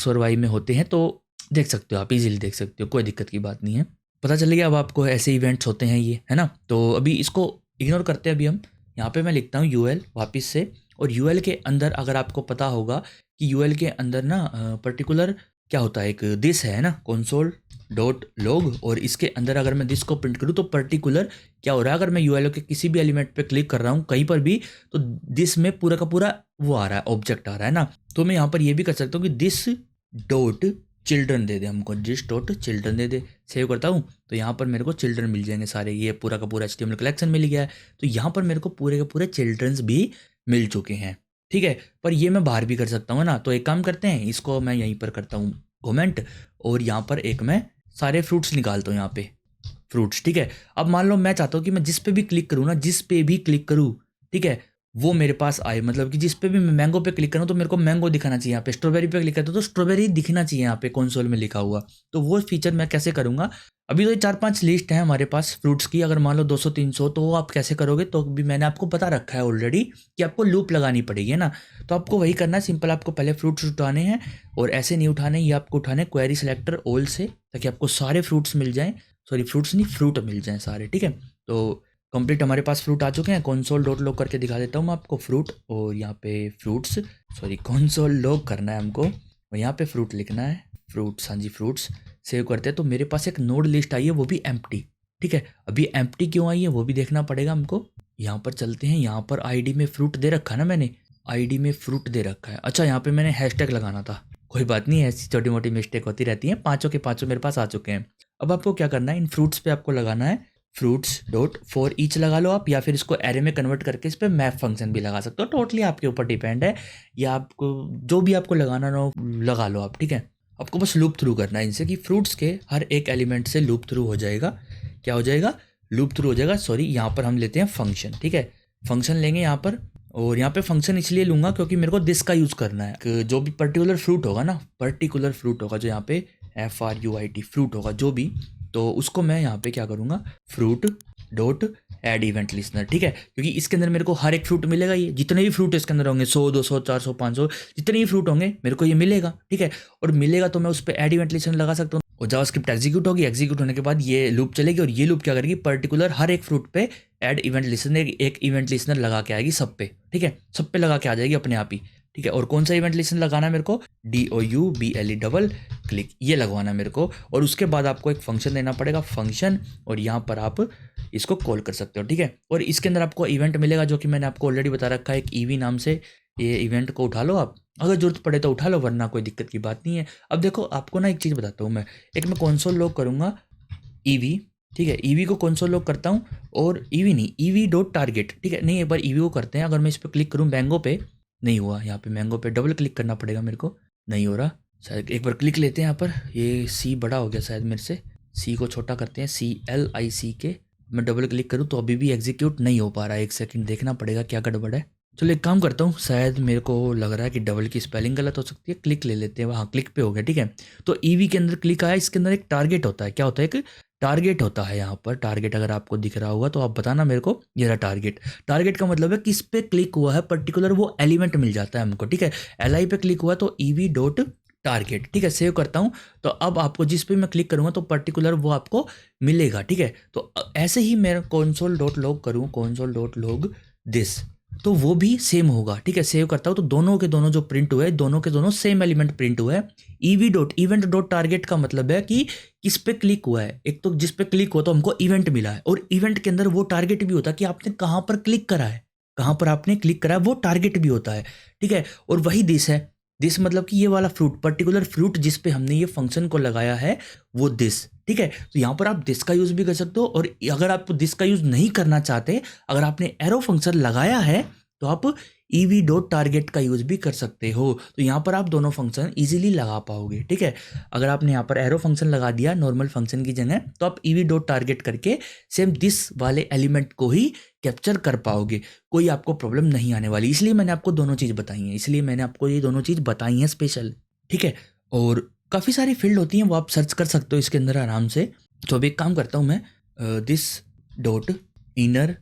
Speaker 1: और वाई में होते हैं, तो देख सकते हो, आप इजीली देख सकते हो, कोई दिक्कत की बात नहीं है। पता चल गया अब आपको ऐसे इवेंट्स होते हैं ये, है ना। तो अभी इसको इग्नोर करते हैं। अभी हम यहाँ पे मैं लिखता हूँ यूएल वापस से, और यूएल के अंदर अगर आपको पता होगा कि यूएल के अंदर ना पर्टिकुलर क्या होता है, एक दिस है ना, कंसोल डॉट लॉग, और इसके अंदर अगर मैं दिस को प्रिंट करूँ तो पर्टिकुलर क्या हो रहा है, अगर मैं यूएल के किसी भी एलिमेंट पे क्लिक कर रहा हूँ कहीं पर भी, तो दिस में पूरा का पूरा वो आ रहा है, ऑब्जेक्ट आ रहा है ना। तो मैं यहाँ पर ये भी कर सकता हूँ कि दिस डॉट चिल्ड्रन दे दे हमको, this dot children they they, save करता हूँ तो यहाँ पर मेरे को चिल्ड्रन मिल जाएंगे सारे, ये पूरा का पूरा HTML कलेक्शन मिल गया है। तो यहाँ पर मेरे को पूरे के पूरे चिल्ड्रंस भी मिल चुके हैं, ठीक है। पर ये मैं बाहर भी कर सकता हूँ ना, तो एक काम करते हैं, इसको मैं यहीं पर करता हूँ कमेंट, और यहाँ पर एक मैं सारे फ्रूट्स निकालता हूँ, यहाँ पे फ्रूट्स, ठीक है। अब मान लो मैं चाहता हूँ कि मैं जिस पे भी क्लिक करूँ ना, जिस पे भी क्लिक करूँ, ठीक है, वो मेरे पास आए, मतलब कि जिस पे भी मैं मैंगो पे क्लिक करूँ तो मेरे को मैंगो दिखाना चाहिए, यहाँ पे स्ट्रॉबेरी पे क्लिक करता हूँ तो स्ट्रॉबेरी दिखना चाहिए यहाँ पे कंसोल में लिखा हुआ। तो वो फीचर मैं कैसे करूँगा, अभी तो ये 4-5 लिस्ट है हमारे पास फ्रूट्स की, अगर मान लो 200-300, तो वो आप कैसे करोगे, तो भी मैंने आपको बता रखा है ऑलरेडी कि आपको लूप लगानी पड़ेगी, है ना। तो आपको वही करना है, सिंपल, आपको पहले फ्रूट्स उठाने हैं और ऐसे नहीं उठाने, ये आपको उठाने क्वेरी सेलेक्टर ऑल से, ताकि आपको सारे फ्रूट्स मिल जाएँ, सॉरी फ्रूट्स नहीं, फ्रूट मिल जाएँ सारे, ठीक है। तो कंप्लीट हमारे पास फ्रूट आ चुके हैं, कंसोल डॉट लॉग करके दिखा देता हूँ मैं आपको फ्रूट, और यहाँ पे फ्रूट्स, सॉरी कंसोल लॉग करना है हमको, और यहाँ पे फ्रूट लिखना है, फ्रूट्स, हाँ जी फ्रूट्स, सेव करते हैं। तो मेरे पास एक नोड लिस्ट आई है, वो भी एम्प्टी, ठीक है। अभी एम्प्टी क्यों आई है वो भी देखना पड़ेगा हमको। यहाँ पर चलते हैं, यहाँ पर आईडी में फ्रूट दे रखा है ना मैंने, आईडी में फ्रूट दे रखा है। अच्छा, यहाँ पे मैंने हैशटैग लगाना था, कोई बात नहीं, ऐसी छोटी मोटी मिस्टेक होती रहती है। पाँचों के पाँचों मेरे पास आ चुके हैं। अब आपको क्या करना है, इन फ्रूट्स पे आपको लगाना है फ्रूट्स डॉट फॉर ईच लगा लो आप, या फिर इसको एरे में कन्वर्ट करके इस पर मैप फंक्शन भी लगा सकते हो, टोटली आपके ऊपर डिपेंड है, या आपको जो भी आपको लगाना हो लगा लो आप, ठीक है। आपको बस लूप थ्रू करना है इनसे, कि फ्रूट्स के हर एक एलिमेंट से लूप थ्रू हो जाएगा, क्या हो जाएगा, लूप थ्रू हो जाएगा। सॉरी, यहाँ पर हम लेते हैं फंक्शन, ठीक है, फंक्शन लेंगे यहाँ पर, और यहाँ पे फंक्शन इसलिए लूँगा क्योंकि मेरे को दिस का यूज़ करना है, कि जो भी पर्टिकुलर फ्रूट होगा ना, पर्टिकुलर फ्रूट होगा जो यहाँ पे FRUIT फ्रूट होगा जो भी, तो उसको मैं यहाँ पे क्या करूँगा, fruit dot add event listener, ठीक है, क्योंकि इसके अंदर मेरे को हर एक फ्रूट मिलेगा, ये जितने भी फ्रूट इसके अंदर होंगे 100 200 400 500 जितने भी फ्रूट होंगे मेरे को ये मिलेगा, ठीक है। और मिलेगा तो मैं उस पर एड इवेंट लिस्नर लगा सकता हूँ, और जावास्क्रिप्ट एग्जीक्यूट होगी, एग्जीक्यूट होने के बाद ये लूप चलेगी, और ये लूप क्या करेगी, पर्टिकुलर हर एक फ्रूट पे एड इवेंट लिस्नर, एक इवेंट लिस्नर लगा के आएगी सब पे, ठीक है, सब पे लगा के आ जाएगी अपने आप ही, ठीक है। और कौन सा इवेंट लिस्नर लगाना है मेरे को, DOUBLE डबल क्लिक, ये लगवाना है मेरे को। और उसके बाद आपको एक फंक्शन देना पड़ेगा, फंक्शन, और यहाँ पर आप इसको कॉल कर सकते हो, ठीक है। और इसके अंदर आपको इवेंट मिलेगा जो कि मैंने आपको ऑलरेडी बता रखा है, एक ईवी नाम से, ये इवेंट को उठा लो आप, अगर जरूरत पड़े तो उठा लो, वरना कोई दिक्कत की बात नहीं है। अब देखो आपको ना एक चीज़ बताता हूँ मैं, एक मैं कंसोल लॉग करूँगा ईवी, ठीक है, ईवी को कंसोल लॉग करता हूँ, और ईवी नहीं, ईवी डॉट टारगेट, ठीक है, नहीं एक बार ईवी को करते हैं। अगर मैं इस पर क्लिक करूँ मैंगो पे, नहीं हुआ, यहाँ पे मैंगो पे डबल क्लिक करना पड़ेगा मेरे को, नहीं हो रहा शायद, एक बार क्लिक लेते हैं यहाँ पर, ये सी बड़ा हो गया शायद मेरे से, सी को छोटा करते हैं, CLICK, मैं डबल क्लिक करूँ तो अभी भी एग्जीक्यूट नहीं हो पा रहा है, एक सेकंड देखना पड़ेगा क्या गड़बड़ है। चलो एक काम करता हूँ, शायद मेरे को लग रहा है कि डबल की स्पेलिंग गलत हो सकती है। क्लिक ले लेते हैं, वहाँ क्लिक पे हो गया, ठीक है। तो ईवी के अंदर क्लिक आया, इसके अंदर एक टारगेट होता है। क्या होता है? एक टारगेट होता है यहाँ पर। टारगेट अगर आपको दिख रहा होगा तो आप बताना मेरे को। ये रहा टारगेट। टारगेट का मतलब है किस पे क्लिक हुआ है, पर्टिकुलर वो एलिमेंट मिल जाता है हमको, ठीक है। एल पे क्लिक हुआ तो ईवी डॉट टारगेट, ठीक है। सेव करता हूँ। तो अब आपको जिस पे मैं क्लिक करूँगा तो पर्टिकुलर वो आपको मिलेगा, ठीक है। तो ऐसे ही मैं console डॉट लॉग करूँ, console डॉट लॉग दिस, तो वो भी सेम होगा, ठीक है। सेव करता हूँ तो दोनों के दोनों जो प्रिंट हुए, दोनों के दोनों सेम एलिमेंट प्रिंट हुए हैं। EV dot event dot target का मतलब है कि किस पे क्लिक हुआ है। एक तो जिस पे क्लिक हुआ तो हमको इवेंट मिला है, और इवेंट के अंदर वो टारगेट भी होता है कि आपने कहाँ पर क्लिक करा है, कहाँ पर आपने क्लिक करा है, वो टारगेट भी होता है, ठीक है। और वही दिस है। दिस मतलब कि ये वाला फ्रूट, पर्टिकुलर फ्रूट जिस पे हमने ये फंक्शन को लगाया है, वो दिस, ठीक है। तो यहाँ पर आप दिस का यूज भी कर सकते हो, और अगर आप दिस का यूज नहीं करना चाहते, अगर आपने एरो फंक्शन लगाया है तो आप ईवी डॉट टारगेट का यूज भी कर सकते हो। तो यहाँ पर आप दोनों फंक्शन इजीली लगा पाओगे, ठीक है। अगर आपने यहाँ पर एरो फंक्शन लगा दिया नॉर्मल फंक्शन की जगह, तो आप ईवी डॉट टारगेट करके सेम दिस वाले एलिमेंट को ही कैप्चर कर पाओगे। कोई आपको प्रॉब्लम नहीं आने वाली। इसलिए मैंने आपको दोनों चीज़ बताई हैं, इसलिए मैंने आपको ये दोनों चीज़ बताई हैं स्पेशल, ठीक है। और काफ़ी सारी फील्ड होती हैं, वो आप सर्च कर सकते हो इसके अंदर आराम से। तो अब एक काम करता हूँ मैं, दिस डॉट इनर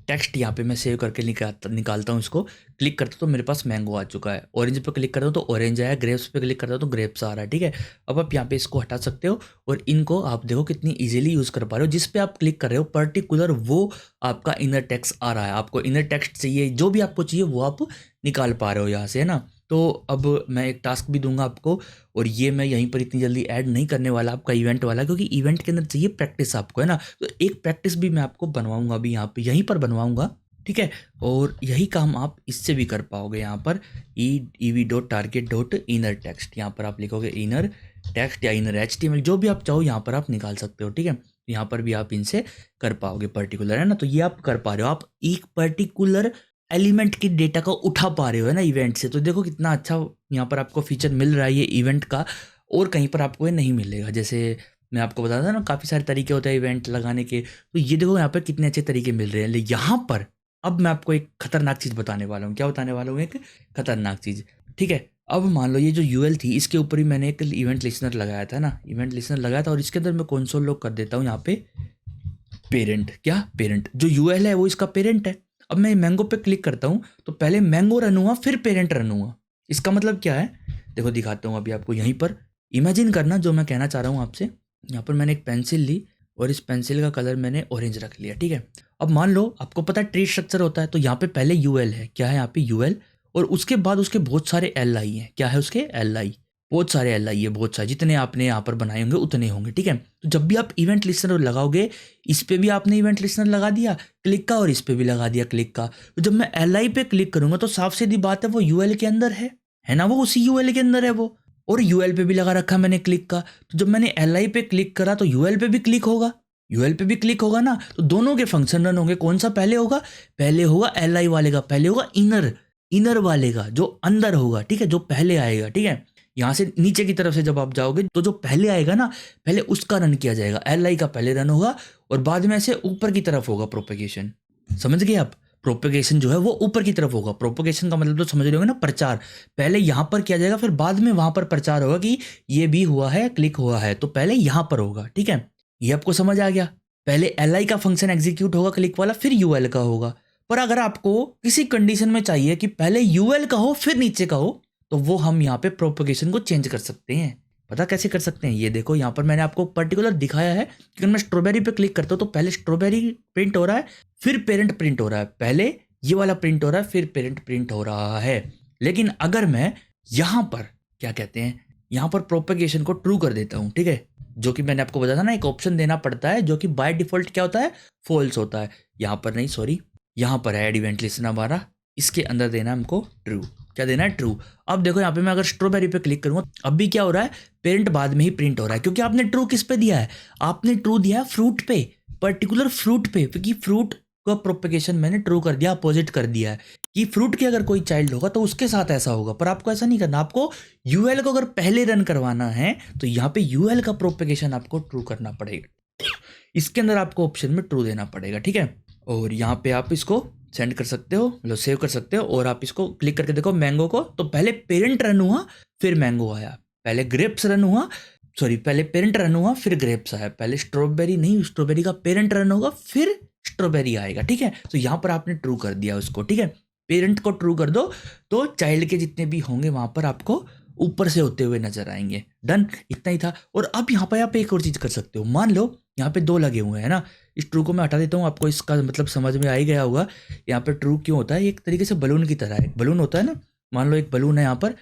Speaker 1: टेक्स्ट यहाँ पे मैं सेव करके निकालता हूँ इसको। क्लिक करता हूँ तो मेरे पास मैंगो आ चुका है। ऑरेंज पे क्लिक करता हूँ तो ऑरेंज आया। ग्रेप्स पे क्लिक करता हूँ तो ग्रेप्स आ रहा है, ठीक है। अब आप यहाँ पे इसको हटा सकते हो, और इनको आप देखो कितनी इजीली यूज़ कर पा रहे हो। जिस पे आप क्लिक कर रहे हो पर्टिकुलर वो आपका इनर टेक्स्ट आ रहा है। आपको इनर टेक्स्ट चाहिए, जो भी आपको चाहिए वो आप निकाल पा रहे हो यहाँ से, है ना। तो अब मैं एक टास्क भी दूंगा आपको, और ये मैं यहीं पर इतनी जल्दी ऐड नहीं करने वाला आपका इवेंट वाला, क्योंकि इवेंट के अंदर चाहिए प्रैक्टिस आपको, है ना। तो एक प्रैक्टिस भी मैं आपको बनवाऊंगा अभी यहाँ पे, यहीं पर बनवाऊंगा, ठीक है। और यही काम आप इससे भी कर पाओगे। यहाँ पर EV dot target dot inner text, यहाँ पर आप लिखोगे इनर टेक्स्ट या इनर HTML, जो भी आप चाहो यहाँ पर आप निकाल सकते हो, ठीक है। यहाँ पर भी आप इनसे कर पाओगे पर्टिकुलर, है ना। तो ये आप कर पा रहे हो, आप एक पर्टिकुलर एलिमेंट की डेटा को उठा पा रहे हो, है ना, इवेंट से। तो देखो कितना अच्छा यहाँ पर आपको फीचर मिल रहा है ये इवेंट का, और कहीं पर आपको ये नहीं मिलेगा। जैसे मैं आपको बताता था ना, काफ़ी सारे तरीके होते हैं इवेंट लगाने के, तो ये देखो यहाँ पर कितने अच्छे तरीके मिल रहे हैं। लेकिन यहाँ पर अब मैं आपको एक खतरनाक चीज़ बताने वाला हूँ। क्या बताने वाला हूँ? एक खतरनाक चीज़, ठीक है। अब मान लो ये जो यूएल थी, इसके ऊपर ही मैंने एक इवेंट लिसनर लगाया था ना, इवेंट लिसनर लगाया था, और इसके अंदर मैं कंसोल लॉग कर देता हूँ यहाँ पे पेरेंट। क्या पेरेंट? जो यूएल है वो इसका पेरेंट है। अब मैं मैंगो पे क्लिक करता हूँ तो पहले मैंगो रन हुआ, फिर पेरेंट रन हुआ। इसका मतलब क्या है? देखो दिखाता हूँ अभी आपको। यहीं पर इमेजिन करना जो मैं कहना चाह रहा हूँ आपसे। यहाँ पर मैंने एक पेंसिल ली, और इस पेंसिल का कलर मैंने ऑरेंज रख लिया, ठीक है। अब मान लो आपको पता है ट्री स्ट्रक्चर होता है, तो यहाँ पे पहले यूएल है। क्या है यहाँ पे? यूएल। और उसके बाद उसके बहुत सारे एल आई हैं। क्या है उसके? L I. बहुत सारे एल आई है, बहुत सारे, जितने आपने यहाँ पर बनाए होंगे उतने होंगे, ठीक है। तो जब भी आप इवेंट लिस्टनर लगाओगे, इस पे भी आपने इवेंट लिस्टनर लगा दिया क्लिक का, और इस पे भी लगा दिया क्लिक का। तो जब मैं एल आई पे क्लिक करूंगा तो साफ सीधी बात है वो यूएल के अंदर है ना, वो उसी यूएल के अंदर है वो। और यूएल पे भी लगा रखा मैंने क्लिक का। तो जब मैंने एल आई पे क्लिक करा तो यूएल पे भी क्लिक होगा, यूएल पे भी क्लिक होगा ना। तो दोनों के फंक्शन रन होंगे। कौन सा पहले होगा? पहले होगा एल आई वाले का, पहले होगा इनर वाले का, जो अंदर होगा, ठीक है, जो पहले आएगा, ठीक है। यहाँ से नीचे की तरफ से जब आप जाओगे तो जो पहले आएगा ना, पहले उसका रन किया जाएगा। एल आई का पहले रन होगा, और बाद में ऐसे ऊपर की तरफ होगा प्रोपेगेशन। समझ गए आप? प्रोपेगेशन जो है वो ऊपर की तरफ होगा। प्रोपेगेशन का मतलब तो समझ रहे होगे ना, प्रचार। पहले यहाँ पर किया जाएगा, फिर बाद में वहां पर प्रचार होगा कि ये भी हुआ है, क्लिक हुआ है, तो पहले यहाँ पर होगा, ठीक है। ये आपको समझ आ गया? पहले एल आई का फंक्शन एग्जीक्यूट होगा क्लिक वाला, फिर यूएल का होगा। पर अगर आपको किसी कंडीशन में चाहिए कि पहले यूएल का हो फिर नीचे का हो, तो वो हम यहाँ पे प्रोपेगेशन को चेंज कर सकते हैं। पता कैसे कर सकते हैं? ये देखो यहाँ पर मैंने आपको पर्टिकुलर दिखाया है कि अगर मैं स्ट्रॉबेरी पे क्लिक करता हूँ तो पहले स्ट्रॉबेरी प्रिंट हो रहा है, फिर पेरेंट प्रिंट हो रहा है। पहले ये वाला प्रिंट हो रहा है, फिर पेरेंट प्रिंट हो रहा है। लेकिन अगर मैं यहाँ पर क्या कहते हैं, यहाँ पर प्रोपेगेशन को ट्रू कर देता हूँ, ठीक है, जो कि मैंने आपको बताया था ना, एक ऑप्शन देना पड़ता है जो कि बाय डिफॉल्ट क्या होता है? फॉल्स होता है। यहाँ पर नहीं, सॉरी, यहाँ पर ऐड इवेंट लिस्टनर हमारा, इसके अंदर देना है हमको ट्रू। क्या देना है? ट्रू। अब देखो यहाँ पे मैं अगर स्ट्रॉबेरी पे क्लिक करूंगा, अब भी क्या हो रहा है? पेरेंट बाद में ही प्रिंट हो रहा है, क्योंकि आपने ट्रू किस पे दिया है? आपने ट्रू दिया है फ्रूट पे, पर्टिकुलर फ्रूट पे, क्योंकि फ्रूट का प्रोपेगेशन मैंने ट्रू कर दिया, अपोजिट कर दिया है कि फ्रूट के अगर कोई चाइल्ड होगा तो उसके साथ ऐसा होगा। पर आपको ऐसा नहीं करना। आपको यूएल को अगर पहले रन करवाना है तो यहाँ पे यूएल का प्रोपेगेशन आपको ट्रू करना पड़ेगा। इसके अंदर आपको ऑप्शन में ट्रू देना पड़ेगा, ठीक है। और यहाँ पे आप इसको सेंड कर सकते हो, मतलब सेव कर सकते हो। और आप इसको क्लिक करके देखो मैंगो को, तो पहले पेरेंट रन हुआ फिर मैंगो आया, पहले ग्रेप्स रन हुआ, सॉरी पहले पेरेंट रन हुआ फिर ग्रेप्स आया, पहले स्ट्रॉबेरी नहीं, स्ट्रॉबेरी का पेरेंट रन होगा फिर स्ट्रॉबेरी आएगा। ठीक है, तो यहाँ पर आपने ट्रू कर दिया उसको। ठीक है, पेरेंट को ट्रू कर दो तो चाइल्ड के जितने भी होंगे वहां पर आपको ऊपर से होते हुए नजर आएंगे। डन, इतना ही था। और अब यहाँ पर आप एक और चीज कर सकते हो। मान लो यहाँ पे 2 लगे हुए हैं ना, इस ट्रू को मैं हटा देता हूँ, आपको इसका मतलब समझ में आ ही गया होगा। यहाँ पे ट्रू क्यों होता है, एक तरीके से बलून की तरह है। एक बलून होता है ना, मान लो एक बलून है यहाँ पर,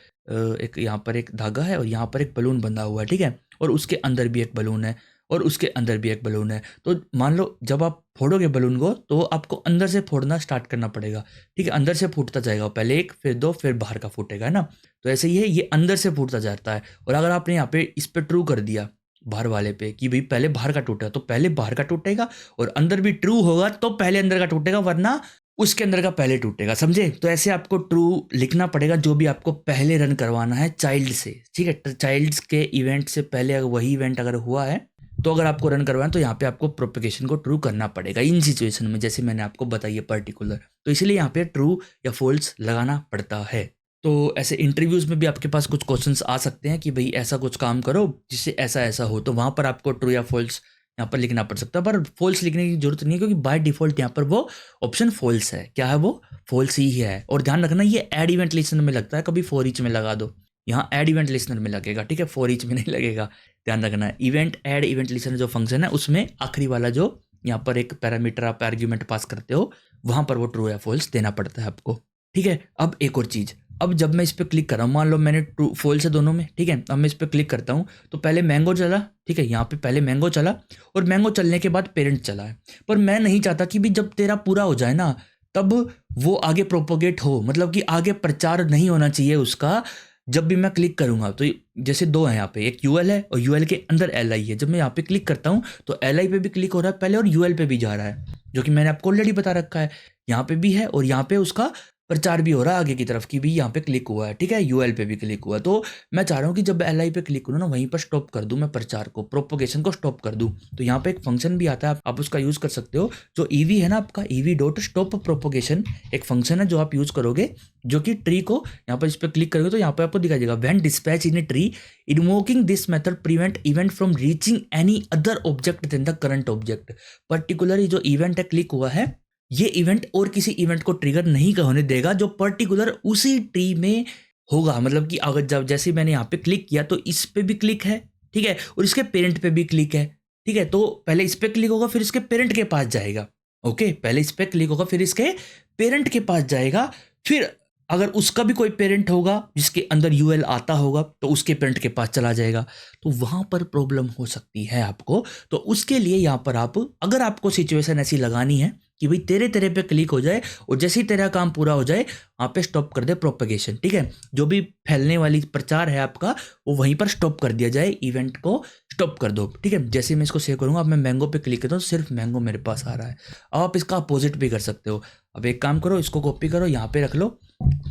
Speaker 1: एक यहाँ पर एक धागा है और यहाँ पर एक बलून बंधा हुआ है। ठीक है, और उसके अंदर भी एक बलून है और उसके अंदर भी एक बलून है। तो मान लो जब आप फोड़ोगे बलून को तो आपको अंदर से फोड़ना स्टार्ट करना पड़ेगा। ठीक है, अंदर से फूटता जाएगा, पहले एक फिर 2 फिर बाहर का फूटेगा, है ना। तो ऐसे ही है, ये अंदर से फूटता जाता है। और अगर आपने यहाँ पे इस पे ट्रू कर दिया बाहर वाले पे कि भाई पहले बाहर का टूटेगा, तो पहले बाहर का टूटेगा, और अंदर भी ट्रू होगा तो पहले अंदर का टूटेगा, वरना उसके अंदर का पहले टूटेगा। समझे? तो ऐसे आपको ट्रू लिखना पड़ेगा जो भी आपको पहले रन करवाना है चाइल्ड से। ठीक है, तो चाइल्ड के इवेंट से पहले अगर वही इवेंट अगर हुआ है तो अगर आपको रन करवाना है तो यहाँ पे आपको प्रोपेगेशन को ट्रू करना पड़ेगा इन सिचुएशन में, जैसे मैंने आपको बताई है पर्टिकुलर। तो इसलिए यहाँ पे ट्रू या फॉल्स लगाना पड़ता है। तो ऐसे इंटरव्यूज में भी आपके पास कुछ क्वेश्चंस आ सकते हैं कि भाई ऐसा कुछ काम करो जिससे ऐसा ऐसा हो, तो वहां पर आपको ट्रू या फॉल्स यहाँ पर लिखना पड़ सकता है। पर फॉल्स लिखने की जरूरत नहीं है क्योंकि बाय डिफॉल्ट यहाँ पर वो ऑप्शन फॉल्स है। क्या है वो? फॉल्स ही है। और ध्यान रखना ये ऐड इवेंट लिस्टनर में लगता है, कभी फॉर ईच में लगा दो, यहाँ ऐड इवेंट लिस्टनर में लगेगा। ठीक है, फॉर ईच में नहीं लगेगा, ध्यान रखना है। इवेंट ऐड इवेंट लिस्टनर जो फंक्शन है उसमें आखिरी वाला जो यहाँ पर एक पैरामीटर आप आर्ग्यूमेंट पास करते हो वहां पर वो ट्रू या फॉल्स देना पड़ता है आपको। ठीक है, अब एक और चीज, अब जब मैं इस पर क्लिक कर रहा हूँ, मान लो मैंने ट्रू फॉल्स है दोनों में। ठीक है, अब मैं इस पर क्लिक करता हूँ तो पहले मैंगो चला। ठीक है, यहाँ पे पहले मैंगो चला और मैंगो चलने के बाद पेरेंट चला है। पर मैं नहीं चाहता कि भी जब तेरा पूरा हो जाए ना तब वो आगे प्रोपोगेट हो, मतलब कि आगे प्रचार नहीं होना चाहिए उसका। जब भी मैं क्लिक करूंगा तो जैसे 2 है यहाँ पे, एक यूएल है और यूएल के अंदर एल आई है। जब मैं यहाँ पे क्लिक करता हूँ तो एल आई पे भी क्लिक हो रहा है पहले और यूएल पे भी जा रहा है, जो कि मैंने आपको ऑलरेडी बता रखा है। यहाँ पे भी है और यहाँ पे उसका प्रचार भी हो रहा है आगे की तरफ की भी यहाँ पे क्लिक हुआ है। ठीक है, यूएल पे भी क्लिक हुआ है। तो मैं चाह रहा हूँ कि जब एल आई पे क्लिक करूँ ना वहीं पर स्टॉप कर दूँ, मैं प्रचार को, प्रोपोगेशन को स्टॉप कर दूँ। तो यहाँ पे एक फंक्शन भी आता है, आप उसका यूज कर सकते हो। जो ईवी है ना आपका, ईवी डॉट स्टॉप प्रोपोगेशन एक फंक्शन है जो आप यूज करोगे, जो कि ट्री को यहाँ पर इस पर क्लिक करोगे तो यहाँ पे आपको दिखाई देगा when dispatch in a tree invoking this method prevent event from reaching any other object then the current object. Particular जो इवेंट है क्लिक हुआ है, ये इवेंट और किसी इवेंट को ट्रिगर नहीं होने देगा जो पर्टिकुलर उसी ट्री में होगा। मतलब कि अगर जब जैसे मैंने यहाँ पे क्लिक किया तो इस पे भी क्लिक है, ठीक है, और इसके पेरेंट पे भी क्लिक है। ठीक है, तो पहले इस पे क्लिक होगा फिर इसके पेरेंट के पास जाएगा। ओके, पहले इस पे क्लिक होगा फिर इसके पेरेंट के पास जाएगा, फिर अगर उसका भी कोई पेरेंट होगा जिसके अंदर यूएल आता होगा तो उसके पेरेंट के पास चला जाएगा। तो वहां पर प्रॉब्लम हो सकती है आपको। तो उसके लिए यहाँ पर आप, अगर आपको सिचुएशन ऐसी लगानी है कि भाई तेरे तेरे पे क्लिक हो जाए और जैसे ही तेरा काम पूरा हो जाए वहाँ पे स्टॉप कर दे प्रोपेगेशन। ठीक है, जो भी फैलने वाली प्रचार है आपका वो वहीं पर स्टॉप कर दिया जाए, इवेंट को स्टॉप कर दो। ठीक है, जैसे मैं इसको सेव करूँगा, अब मैं मैंगो पे क्लिक करता हूँ, सिर्फ मैंगो मेरे पास आ रहा है। अब आप इसका अपोजिट भी कर सकते हो। अब एक काम करो, इसको कॉपी करो, यहाँ पे रख लो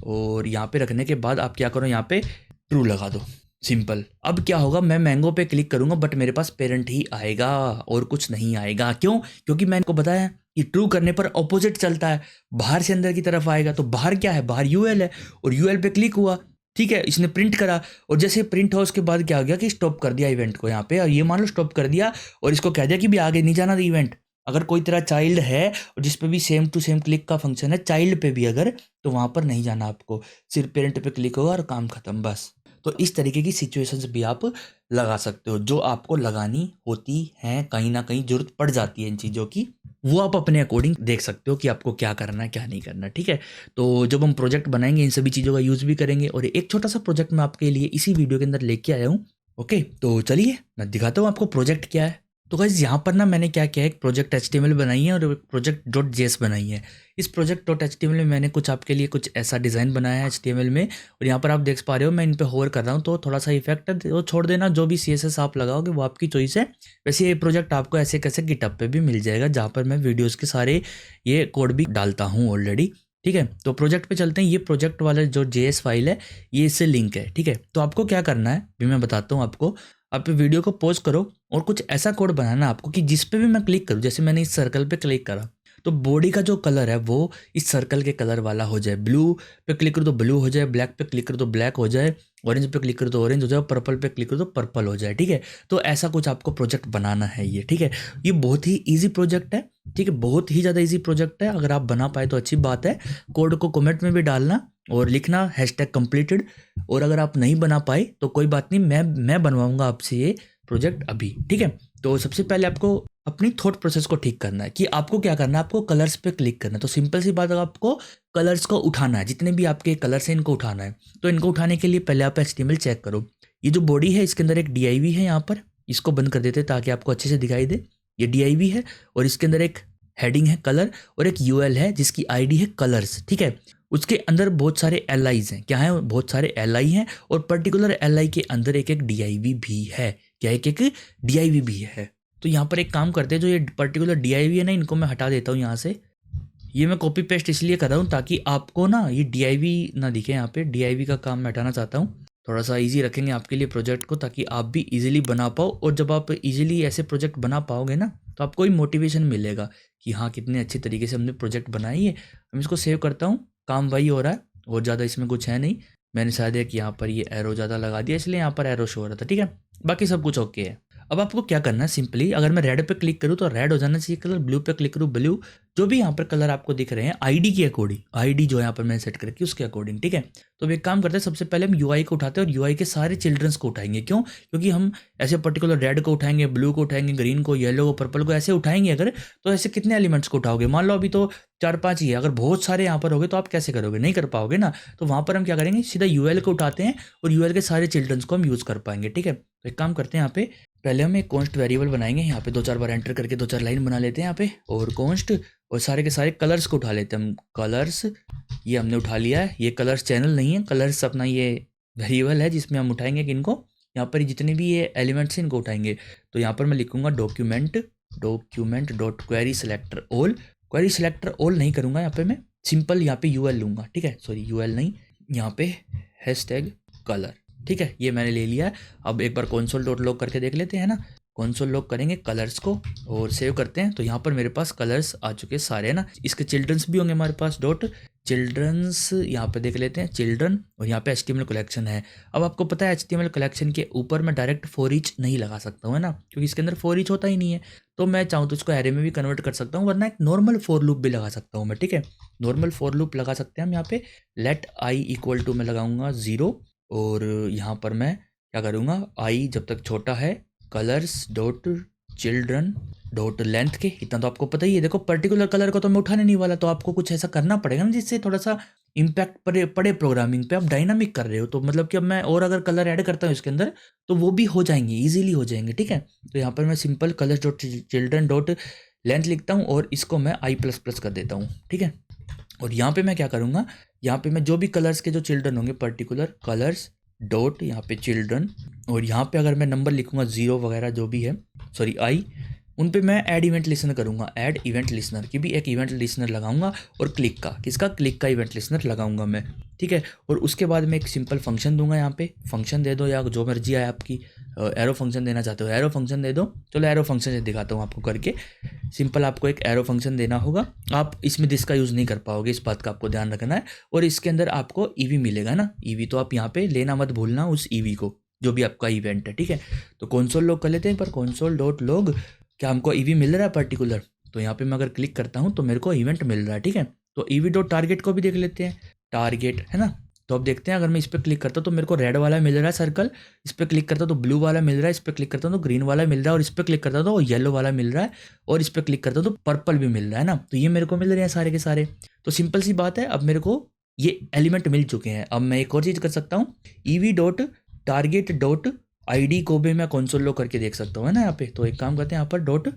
Speaker 1: और यहाँ पे रखने के बाद आप क्या करो, यहाँ पे ट्रू लगा दो, सिंपल। अब क्या होगा, मैं मैंगो पे क्लिक करूंगा बट मेरे पास पेरेंट ही आएगा और कुछ नहीं आएगा। क्यों? क्योंकि मैंने को बताया कि ट्रू करने पर ऑपोजिट चलता है, बाहर से अंदर की तरफ आएगा। तो बाहर क्या है, बाहर यूएल है और यूएल पे क्लिक हुआ। ठीक है, इसने प्रिंट करा और जैसे प्रिंट हुआ उसके बाद क्या हो गया कि स्टॉप कर दिया इवेंट को यहाँ पे। और ये मान लो स्टॉप कर दिया और इसको कह दिया कि भी आगे नहीं जाना इवेंट। अगर कोई तेरा चाइल्ड है और जिस पे भी सेम टू सेम क्लिक का फंक्शन है, चाइल्ड पे भी अगर, तो वहां पर नहीं जाना आपको, सिर्फ पेरेंट पे क्लिक होगा और काम खत्म, बस। तो इस तरीके की सिचुएशंस भी आप लगा सकते हो जो आपको लगानी होती हैं, कहीं ना कहीं जरूरत पड़ जाती है इन चीज़ों की। वो आप अपने अकॉर्डिंग देख सकते हो कि आपको क्या करना है क्या नहीं करना। ठीक है, तो जब हम प्रोजेक्ट बनाएंगे इन सभी चीज़ों का यूज़ भी करेंगे। और एक छोटा सा प्रोजेक्ट मैं आपके लिए इसी वीडियो के अंदर लेके आया हूँ। ओके, तो चलिए मैं दिखाता हूँ आपको प्रोजेक्ट क्या है। तो गाइस यहाँ पर ना मैंने क्या किया है, एक प्रोजेक्ट HTML बनाई है और एक प्रोजेक्ट .js बनाई है। इस प्रोजेक्ट .html में मैंने कुछ आपके लिए कुछ ऐसा डिज़ाइन बनाया है HTML में, और यहाँ पर आप देख पा रहे हो मैं इन पे होवर कर रहा हूँ, तो थोड़ा सा इफेक्ट है वो छोड़ देना। जो भी CSS आप लगाओगे वो आपकी चॉइस है। वैसे ये प्रोजेक्ट आपको ऐसे कैसे गिटहब पे भी मिल जाएगा, जहाँ पर मैं वीडियोज़ के सारे ये कोड भी डालता हूँ ऑलरेडी। ठीक है, तो प्रोजेक्ट पे चलते हैं। ये प्रोजेक्ट वाला जो JS फाइल है ये इससे लिंक है। ठीक है, तो आपको क्या करना है भी मैं बताता हूँ आपको। आप वीडियो को पॉज करो और कुछ ऐसा कोड बनाना आपको कि जिस पे भी मैं क्लिक करूँ, जैसे मैंने इस सर्कल पे क्लिक करा तो बॉडी का जो कलर है वो इस सर्कल के कलर वाला हो जाए। ब्लू पे क्लिक करो तो ब्लू हो जाए, ब्लैक पे क्लिक करो तो ब्लैक हो जाए, ऑरेंज पे क्लिक करो तो ऑरेंज हो जाए, पर्पल पे क्लिक करो तो पर्पल हो जाए। ठीक है, तो ऐसा कुछ आपको प्रोजेक्ट बनाना है ये। ठीक है, ये बहुत ही ईजी प्रोजेक्ट है। ठीक है, बहुत ही ज़्यादा ईजी प्रोजेक्ट है। अगर आप बना पाए तो अच्छी बात है। कोड को कमेंट में भी डालना और लिखना #completed। और अगर आप नहीं बना पाए तो कोई बात नहीं, मैं बनवाऊंगा आपसे ये प्रोजेक्ट अभी। ठीक है, तो सबसे पहले आपको अपनी थॉट प्रोसेस को ठीक करना है कि आपको क्या करना है। आपको कलर्स पे क्लिक करना है। तो सिंपल सी बात है, आपको कलर्स को उठाना है। जितने भी आपके कलर्स हैं इनको उठाना है। तो इनको उठाने के लिए पहले आप HTML चेक करो। ये जो बॉडी है इसके अंदर एक div है यहाँ पर, इसको बंद कर देते हैं ताकि आपको अच्छे से दिखाई दे। ये div है और इसके अंदर एक हेडिंग है कलर और एक UL है जिसकी ID है कलर्स। ठीक है, उसके अंदर बहुत सारे LIs हैं। क्या है, बहुत सारे LI हैं और पर्टिकुलर LI के अंदर एक div भी है। क्या एक div भी है। तो यहाँ पर एक काम करते हैं, जो ये पर्टिकुलर div है ना, इनको मैं हटा देता हूँ यहाँ से। ये मैं कॉपी पेस्ट इसलिए कर रहा हूँ ताकि आपको ना ये div ना दिखे। यहाँ पे div का काम मैं हटाना चाहता हूँ। थोड़ा सा इजी रखेंगे आपके लिए प्रोजेक्ट को ताकि आप भी इजीली बना पाओ। और जब आप इजीली ऐसे प्रोजेक्ट बना पाओगे ना तो आपको ही मोटिवेशन मिलेगा कि हाँ कितने अच्छे तरीके से हमने प्रोजेक्ट बनाई है। हम इसको सेव करता हूँ, काम वही हो रहा है और ज़्यादा इसमें कुछ है नहीं। मैंने शायद एक यहाँ पर ये एरो ज़्यादा लगा दिया इसलिए यहाँ पर एरो शो हो रहा था। ठीक है, बाकी सब कुछ ओके है। अब आपको क्या करना है, सिंपली अगर मैं रेड पे क्लिक करूँ तो रेड हो जाना चाहिए कलर, ब्लू पे क्लिक करूँ ब्लू, जो भी यहाँ पर कलर आपको दिख रहे हैं आईडी के अकॉर्डिंग, आईडी जो यहाँ पर मैंने सेट कर रखी है उसके अकॉर्डिंग। ठीक है, तो अब एक काम करते हैं, सबसे पहले हम यूआई को उठाते हैं और यूआई के सारे चिल्ड्रंस को उठाएंगे। क्यों, क्योंकि हम ऐसे पर्टिकुलर रेड को उठाएंगे, ब्लू को उठाएंगे, ग्रीन को, येलो को, पर्पल को, ऐसे उठाएंगे अगर, तो ऐसे कितने एलिमेंट्स को उठाओगे। मान लो अभी तो 4-5 ही है, अगर बहुत सारे यहाँ पर हो गए तो आप कैसे करोगे, नहीं कर पाओगे ना। तो वहाँ पर हम क्या करेंगे, सीधा यूएल को उठाते हैं और यूएल के सारे चिल्ड्रंस को हम यूज़ कर पाएंगे। ठीक है, तो एक काम करते हैं, यहाँ पे पहले हम एक कॉन्स्ट वेरिएबल बनाएंगे। यहाँ पे 2-4 बार एंटर करके 2-4 लाइन बना लेते हैं यहाँ पे, और कॉन्स्ट और सारे के सारे कलर्स को उठा लेते हैं हम। कलर्स ये हमने उठा लिया है। ये कलर्स चैनल नहीं है, कलर्स अपना ये वेरिएबल है जिसमें हम उठाएंगे किनको, यहाँ पर जितने भी ये एलिमेंट्स हैं इनको उठाएंगे। तो यहाँ पर मैं लिखूंगा document dot query selector all. Query selector all नहीं करूँगा, यहाँ पे मैं सिंपल यहाँ पे यूएल लूँगा। ठीक है, सॉरी यूएल नहीं, यहाँ पे #कलर। ठीक है, ये मैंने ले लिया है। अब एक बार console डॉट लॉग करके देख लेते हैं ना। console लॉग करेंगे कलर्स को और सेव करते हैं। तो यहाँ पर मेरे पास कलर्स आ चुके सारे है ना। इसके चिल्ड्रंस भी होंगे हमारे पास, डॉट चिल्ड्रंस यहाँ पे देख लेते हैं चिल्ड्रन, और यहाँ पे HTML कलेक्शन है। अब आपको पता है HTML कलेक्शन के ऊपर मैं डायरेक्ट फॉर ईच नहीं लगा सकता हूँ, है ना, क्योंकि इसके अंदर फॉर ईच होता ही नहीं है। तो मैं चाहूँ तो इसको एरे में भी कन्वर्ट कर सकता हूँ, वरना एक नॉर्मल फॉर लूप भी लगा सकता हूँ मैं। ठीक है, नॉर्मल फॉर लूप लगा सकते हैं हम। यहाँ पे लेट आई इक्वल टू मैं लगाऊंगा 0, और यहाँ पर मैं क्या करूँगा, आई जब तक छोटा है, colours dot children dot length के, इतना तो आपको पता ही है। देखो पर्टिकुलर कलर को तो मैं उठाने नहीं वाला, तो आपको कुछ ऐसा करना पड़ेगा ना जिससे थोड़ा सा इम्पैक्ट पड़े प्रोग्रामिंग पे। आप डायनामिक कर रहे हो तो मतलब कि अब मैं और अगर कलर ऐड करता हूँ इसके अंदर तो वो भी हो जाएंगे, ईजिली हो जाएंगे। ठीक है, तो यहाँ पर मैं simple colours dot children dot length लिखता हूँ और इसको मैं i++ कर देता हूँ। ठीक है, और यहाँ पे मैं क्या करूँगा, यहाँ पे मैं जो भी कलर्स के जो चिल्ड्रन होंगे, पर्टिकुलर कलर्स डॉट यहाँ पे चिल्ड्रन, और यहाँ पे अगर मैं नंबर लिखूँगा 0 वगैरह जो भी है, सॉरी आई, उन पे मैं ऐड इवेंट लिसनर करूँगा। ऐड इवेंट लिसनर की भी एक इवेंट लिसनर लगाऊंगा, और क्लिक का, किसका, क्लिक का इवेंट लिसनर लगाऊंगा मैं। ठीक है, और उसके बाद मैं एक सिंपल फंक्शन दूंगा। यहाँ पे फंक्शन दे दो या जो मर्जी आए आपकी, एरो फंक्शन देना चाहते हो एरो फंक्शन दे दो। चलो एरो फंक्शन से दिखाता हूँ आपको करके। सिंपल आपको एक एरो फंक्शन देना होगा। आप इसमें दिस का यूज़ नहीं कर पाओगे, इस बात का आपको ध्यान रखना है। और इसके अंदर आपको ईवी मिलेगा ना, ईवी तो आप यहाँ पे लेना मत भूलना उस ईवी को, जो भी आपका इवेंट है। ठीक है, तो console लॉग कर लेते हैं। पर console डॉट लॉग क्या हमको ईवी मिल रहा है पर्टिकुलर, तो यहाँ पे मैं अगर क्लिक करता हूँ तो मेरे को इवेंट मिल रहा है। ठीक है, तो ईवी डॉट टारगेट को भी देख लेते हैं, टारगेट है ना। तो अब देखते हैं, अगर मैं इस पर क्लिक करता हूँ तो मेरे को रेड वाला मिल रहा है सर्कल, इस पर क्लिक करता हूँ तो ब्लू वाला मिल रहा है, इस पर क्लिक करता हूँ तो ग्रीन वाला मिल रहा है, और इस पर क्लिक करता हूँ तो येलो वाला मिल रहा है, और इस पर क्लिक करता हूँ तो पर्पल भी मिल रहा है ना। तो ये मेरे को मिल रहे हैं सारे के सारे। तो सिंपल सी बात है, अब मेरे को ये एलिमेंट मिल चुके हैं। अब मैं एक और चीज़ कर सकता हूँ, EV dot target dot ID को भी मैं console लॉग करके देख सकता हूँ, है ना यहाँ पे। तो एक काम करते हैं, यहाँ पर डॉट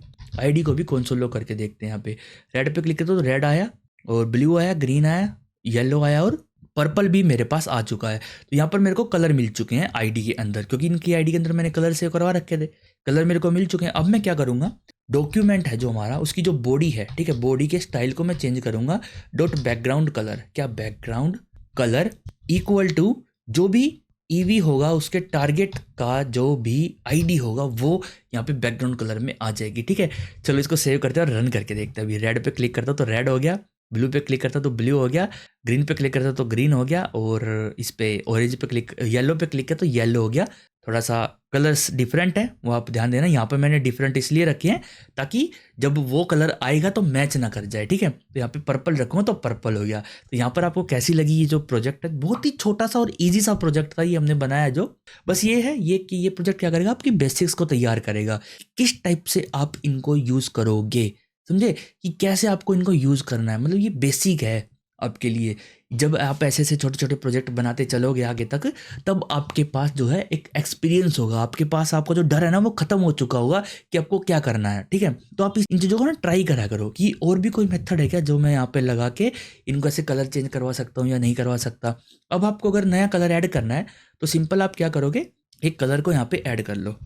Speaker 1: आईडी को भी console लॉग करके देखते हैं। यहाँ पे रेड पे क्लिक करते तो रेड आया, और ब्लू आया, ग्रीन आया, येलो आया, और पर्पल भी मेरे पास आ चुका है। तो यहाँ पर मेरे को कलर मिल चुके हैं आईडी के अंदर, क्योंकि इनकी आईडी के अंदर मैंने कलर सेव करवा रखे थे। कलर मेरे को मिल चुके हैं। अब मैं क्या करूँगा, डॉक्यूमेंट है जो हमारा, उसकी जो बॉडी है, ठीक है, बॉडी के स्टाइल को मैं चेंज करूँगा। डॉट बैकग्राउंड कलर, क्या बैकग्राउंड कलर इक्वल टू जो भी ईवी होगा उसके टारगेट का जो भी आईडी होगा वो यहाँ पे बैकग्राउंड कलर में आ जाएगी। ठीक है, चलो इसको सेव करते हैं और रन करके देखते हैं। अभी रेड पे क्लिक करता हूँ तो रेड हो गया, ब्लू पे क्लिक करता तो ब्लू हो गया, ग्रीन पे क्लिक करता तो ग्रीन हो गया, और इस पे ऑरेंज पे क्लिक येलो पे क्लिक किया तो येलो हो गया। थोड़ा सा कलर्स डिफरेंट है वो आप ध्यान देना। यहाँ पे मैंने डिफरेंट इसलिए रखे हैं ताकि जब वो कलर आएगा तो मैच ना कर जाए। ठीक है, तो यहाँ पे पर्पल रखूँगा तो पर्पल हो गया। तो यहाँ पर आपको कैसी लगी ये जो प्रोजेक्ट है? बहुत ही छोटा सा और ईजी सा प्रोजेक्ट था ये हमने बनाया जो। बस ये है ये कि ये प्रोजेक्ट क्या करेगा, आपकी बेसिक्स को तैयार करेगा, किस टाइप से आप इनको यूज़ करोगे, समझे, कि कैसे आपको इनको यूज़ करना है। मतलब ये बेसिक है आपके लिए। जब आप ऐसे ऐसे छोटे छोटे प्रोजेक्ट बनाते चलोगे आगे तक, तब आपके पास जो है एक एक्सपीरियंस होगा, आपके पास आपको जो डर है ना वो खत्म हो चुका होगा कि आपको क्या करना है। ठीक है, तो आप इन चीज़ों को ना ट्राई करा करो कि और भी कोई मेथड है क्या जो मैं यहाँ पे लगा के इनको ऐसे कलर चेंज करवा सकता हूँ या नहीं करवा सकता। अब आपको अगर नया कलर ऐड करना है तो सिंपल आप क्या करोगे, एक कलर को यहाँ पे ऐड कर लो।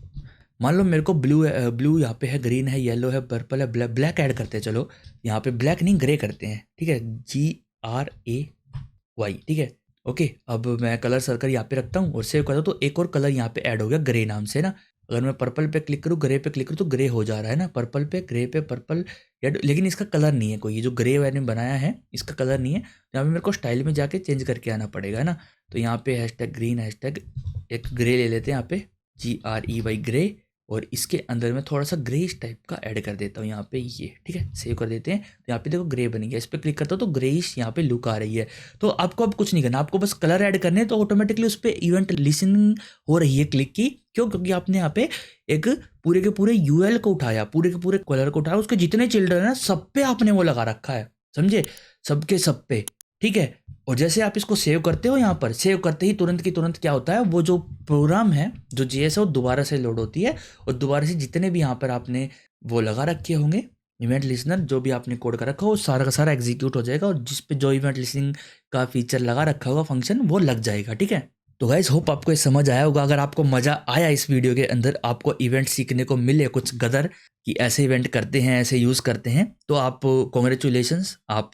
Speaker 1: मान लो मेरे को ब्लू यहाँ पे है, ग्रीन है, येलो है, पर्पल है, ब्लैक ऐड करते हैं। चलो यहाँ पे ब्लैक नहीं ग्रे करते हैं। ठीक है, GRAY। ठीक है, ओके। अब मैं कलर सर्कल यहाँ पे रखता हूँ और सेव करता हूँ तो एक और कलर यहाँ पे ऐड हो गया ग्रे नाम से ना। अगर मैं पर्पल पे क्लिक करूँ, ग्रे पे क्लिक करूँ तो ग्रे हो जा रहा है ना, पर्पल पे, ग्रे पे, पर्पल, रेड। लेकिन इसका कलर नहीं है कोई, ये जो ग्रे मैंने बनाया है इसका कलर नहीं है। यहाँ पे मेरे को स्टाइल में जाके चेंज करके आना पड़ेगा ना। तो यहाँ पे हैशटैग ग्रीन, हैशटैग एक ग्रे ले लेते हैं यहाँ पे, GREY ग्रे, और इसके अंदर में थोड़ा सा ग्रेइश टाइप का ऐड कर देता हूँ यहाँ पे ये। ठीक है, सेव कर देते हैं तो यहाँ पे देखो ग्रे बन गया। इस पर क्लिक करता हूँ तो ग्रेइश यहाँ पे लुक आ रही है। तो आपको अब कुछ नहीं करना, आपको बस कलर ऐड करने हैं तो ऑटोमेटिकली उस पर इवेंट लिसनिंग हो रही है क्लिक की। क्यों? क्योंकि आपने यहाँ पे एक पूरे के पूरे UL को उठाया, पूरे के पूरे कलर को उठाया, उसके जितने चिल्ड्रन है सब पे आपने वो लगा रखा है, समझे, सबके सब पे। ठीक है, और जैसे आप इसको सेव करते हो, यहाँ पर सेव करते ही तुरंत की तुरंत क्या होता है, वो जो प्रोग्राम है जो JS है वो दोबारा से लोड होती है, और दोबारा से जितने भी यहाँ पर आपने वो लगा रखे होंगे इवेंट लिसनर, जो भी आपने कोड कर रखा हो, सारा का सारा एग्जीक्यूट हो जाएगा, और जिस पे जो इवेंट लिसनिंग का फीचर लगा रखा होगा फंक्शन, वो लग जाएगा। ठीक है, तो गाइस होप आपको ये समझ आया होगा। अगर आपको मज़ा आया इस वीडियो के अंदर, आपको इवेंट सीखने को मिले कुछ गदर कि ऐसे इवेंट करते हैं, ऐसे यूज़ करते हैं, तो आप कॉन्ग्रेचुलेशंस, आप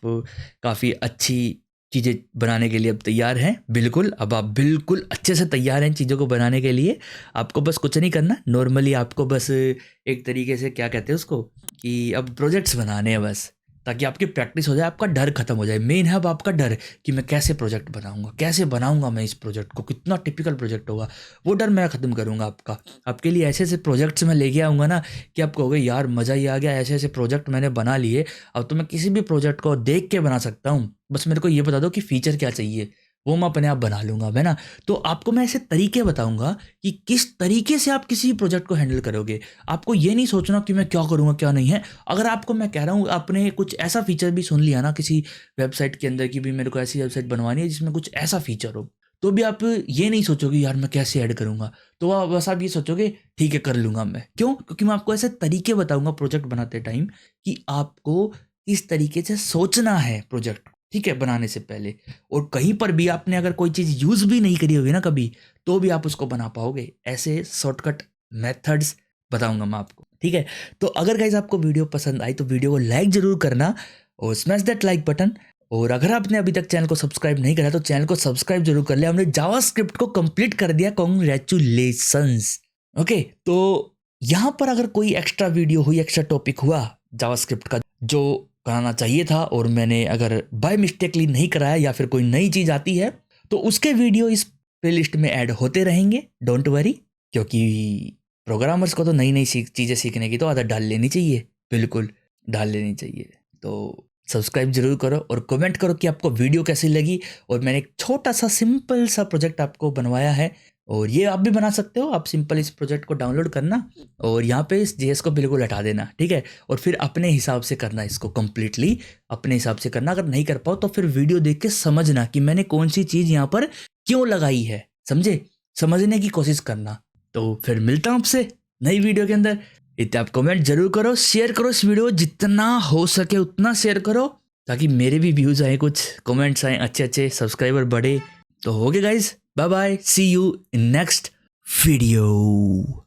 Speaker 1: काफ़ी अच्छी चीज़ें बनाने के लिए अब तैयार हैं। बिल्कुल, अब आप बिल्कुल अच्छे से तैयार हैं चीज़ों को बनाने के लिए। आपको बस कुछ नहीं करना, नॉर्मली आपको बस एक तरीके से क्या कहते हैं उसको, कि अब प्रोजेक्ट्स बनाने हैं बस, ताकि आपकी प्रैक्टिस हो जाए, आपका डर खत्म हो जाए। मेन है अब आपका डर कि मैं कैसे प्रोजेक्ट बनाऊंगा, कैसे बनाऊंगा मैं इस प्रोजेक्ट को, कितना टिपिकल प्रोजेक्ट होगा, वो डर मैं ख़त्म करूंगा आपका। आपके लिए ऐसे ऐसे प्रोजेक्ट्स मैं लेके आऊँगा ना कि आप कहोगे यार मज़ा ही आ गया, ऐसे ऐसे प्रोजेक्ट मैंने बना लिए। अब तो मैं किसी भी प्रोजेक्ट को देख के बना सकता हूँ, बस मेरे को ये बता दो कि फ़ीचर क्या चाहिए, वो मैं अपने आप बना लूँगा, है ना। तो आपको मैं ऐसे तरीके बताऊँगा कि किस तरीके से आप किसी प्रोजेक्ट को हैंडल करोगे। आपको ये नहीं सोचना कि मैं क्या करूँगा क्या नहीं है। अगर आपको मैं कह रहा हूँ, आपने कुछ ऐसा फीचर भी सुन लिया ना किसी वेबसाइट के अंदर कि भी मेरे को ऐसी वेबसाइट बनवानी है जिसमें कुछ ऐसा फीचर हो, तो भी आप ये नहीं सोचोगे यार मैं कैसे ऐड करूँगा, तो बस आप ये सोचोगे ठीक है कर लूँगा मैं। क्यों? क्योंकि मैं आपको ऐसे तरीके बताऊँगा प्रोजेक्ट बनाते टाइम कि आपको किस तरीके से सोचना है प्रोजेक्ट, ठीक है, बनाने से पहले। और कहीं पर भी आपने अगर कोई चीज़ यूज़ भी नहीं करी होगी ना कभी, तो भी आप उसको बना पाओगे। ऐसे शॉर्टकट मेथड्स बताऊंगा मैं आपको, ठीक है। तो अगर गाइज आपको वीडियो पसंद आई तो वीडियो को लाइक ज़रूर करना और स्मैश दैट लाइक बटन। और अगर आपने अभी तक चैनल को सब्सक्राइब नहीं करा तो चैनल को सब्सक्राइब जरूर कर लिया। हमने जावास्क्रिप्ट को कंप्लीट कर दिया, कॉन्ग्रेचुलेशंस। ओके, तो यहाँ पर अगर कोई एक्स्ट्रा वीडियो हुई, एक्स्ट्रा टॉपिक हुआ जावास्क्रिप्ट का जो कराना चाहिए था और मैंने अगर बाय मिस्टेकली नहीं कराया या फिर कोई नई चीज़ आती है तो उसके वीडियो इस प्लेलिस्ट में ऐड होते रहेंगे, डोंट वरी। क्योंकि प्रोग्रामर्स को तो नई नई चीज़ें सीखने की तो आदत डाल लेनी चाहिए, बिल्कुल डाल लेनी चाहिए। तो सब्सक्राइब जरूर करो और कमेंट करो कि आपको वीडियो कैसी लगी। और मैंने एक छोटा सा सिंपल सा प्रोजेक्ट आपको बनवाया है और ये आप भी बना सकते हो। आप सिंपल इस प्रोजेक्ट को डाउनलोड करना और यहाँ पे इस JS को बिल्कुल हटा देना, ठीक है। और फिर अपने हिसाब से करना, इसको कम्प्लीटली अपने हिसाब से करना। अगर नहीं कर पाओ तो फिर वीडियो देख के समझना कि मैंने कौन सी चीज़ यहाँ पर क्यों लगाई है, समझे, समझने की कोशिश करना। तो फिर मिलता हूँ आपसे नई वीडियो के अंदर। इतना आप कमेंट जरूर करो, शेयर करो इस वीडियो, जितना हो सके उतना शेयर करो ताकि मेरे भी व्यूज़ आए, कुछ कमेंट्स आए अच्छे अच्छे, सब्सक्राइबर बढ़े। तो हो गया guys, bye bye, see you in next video.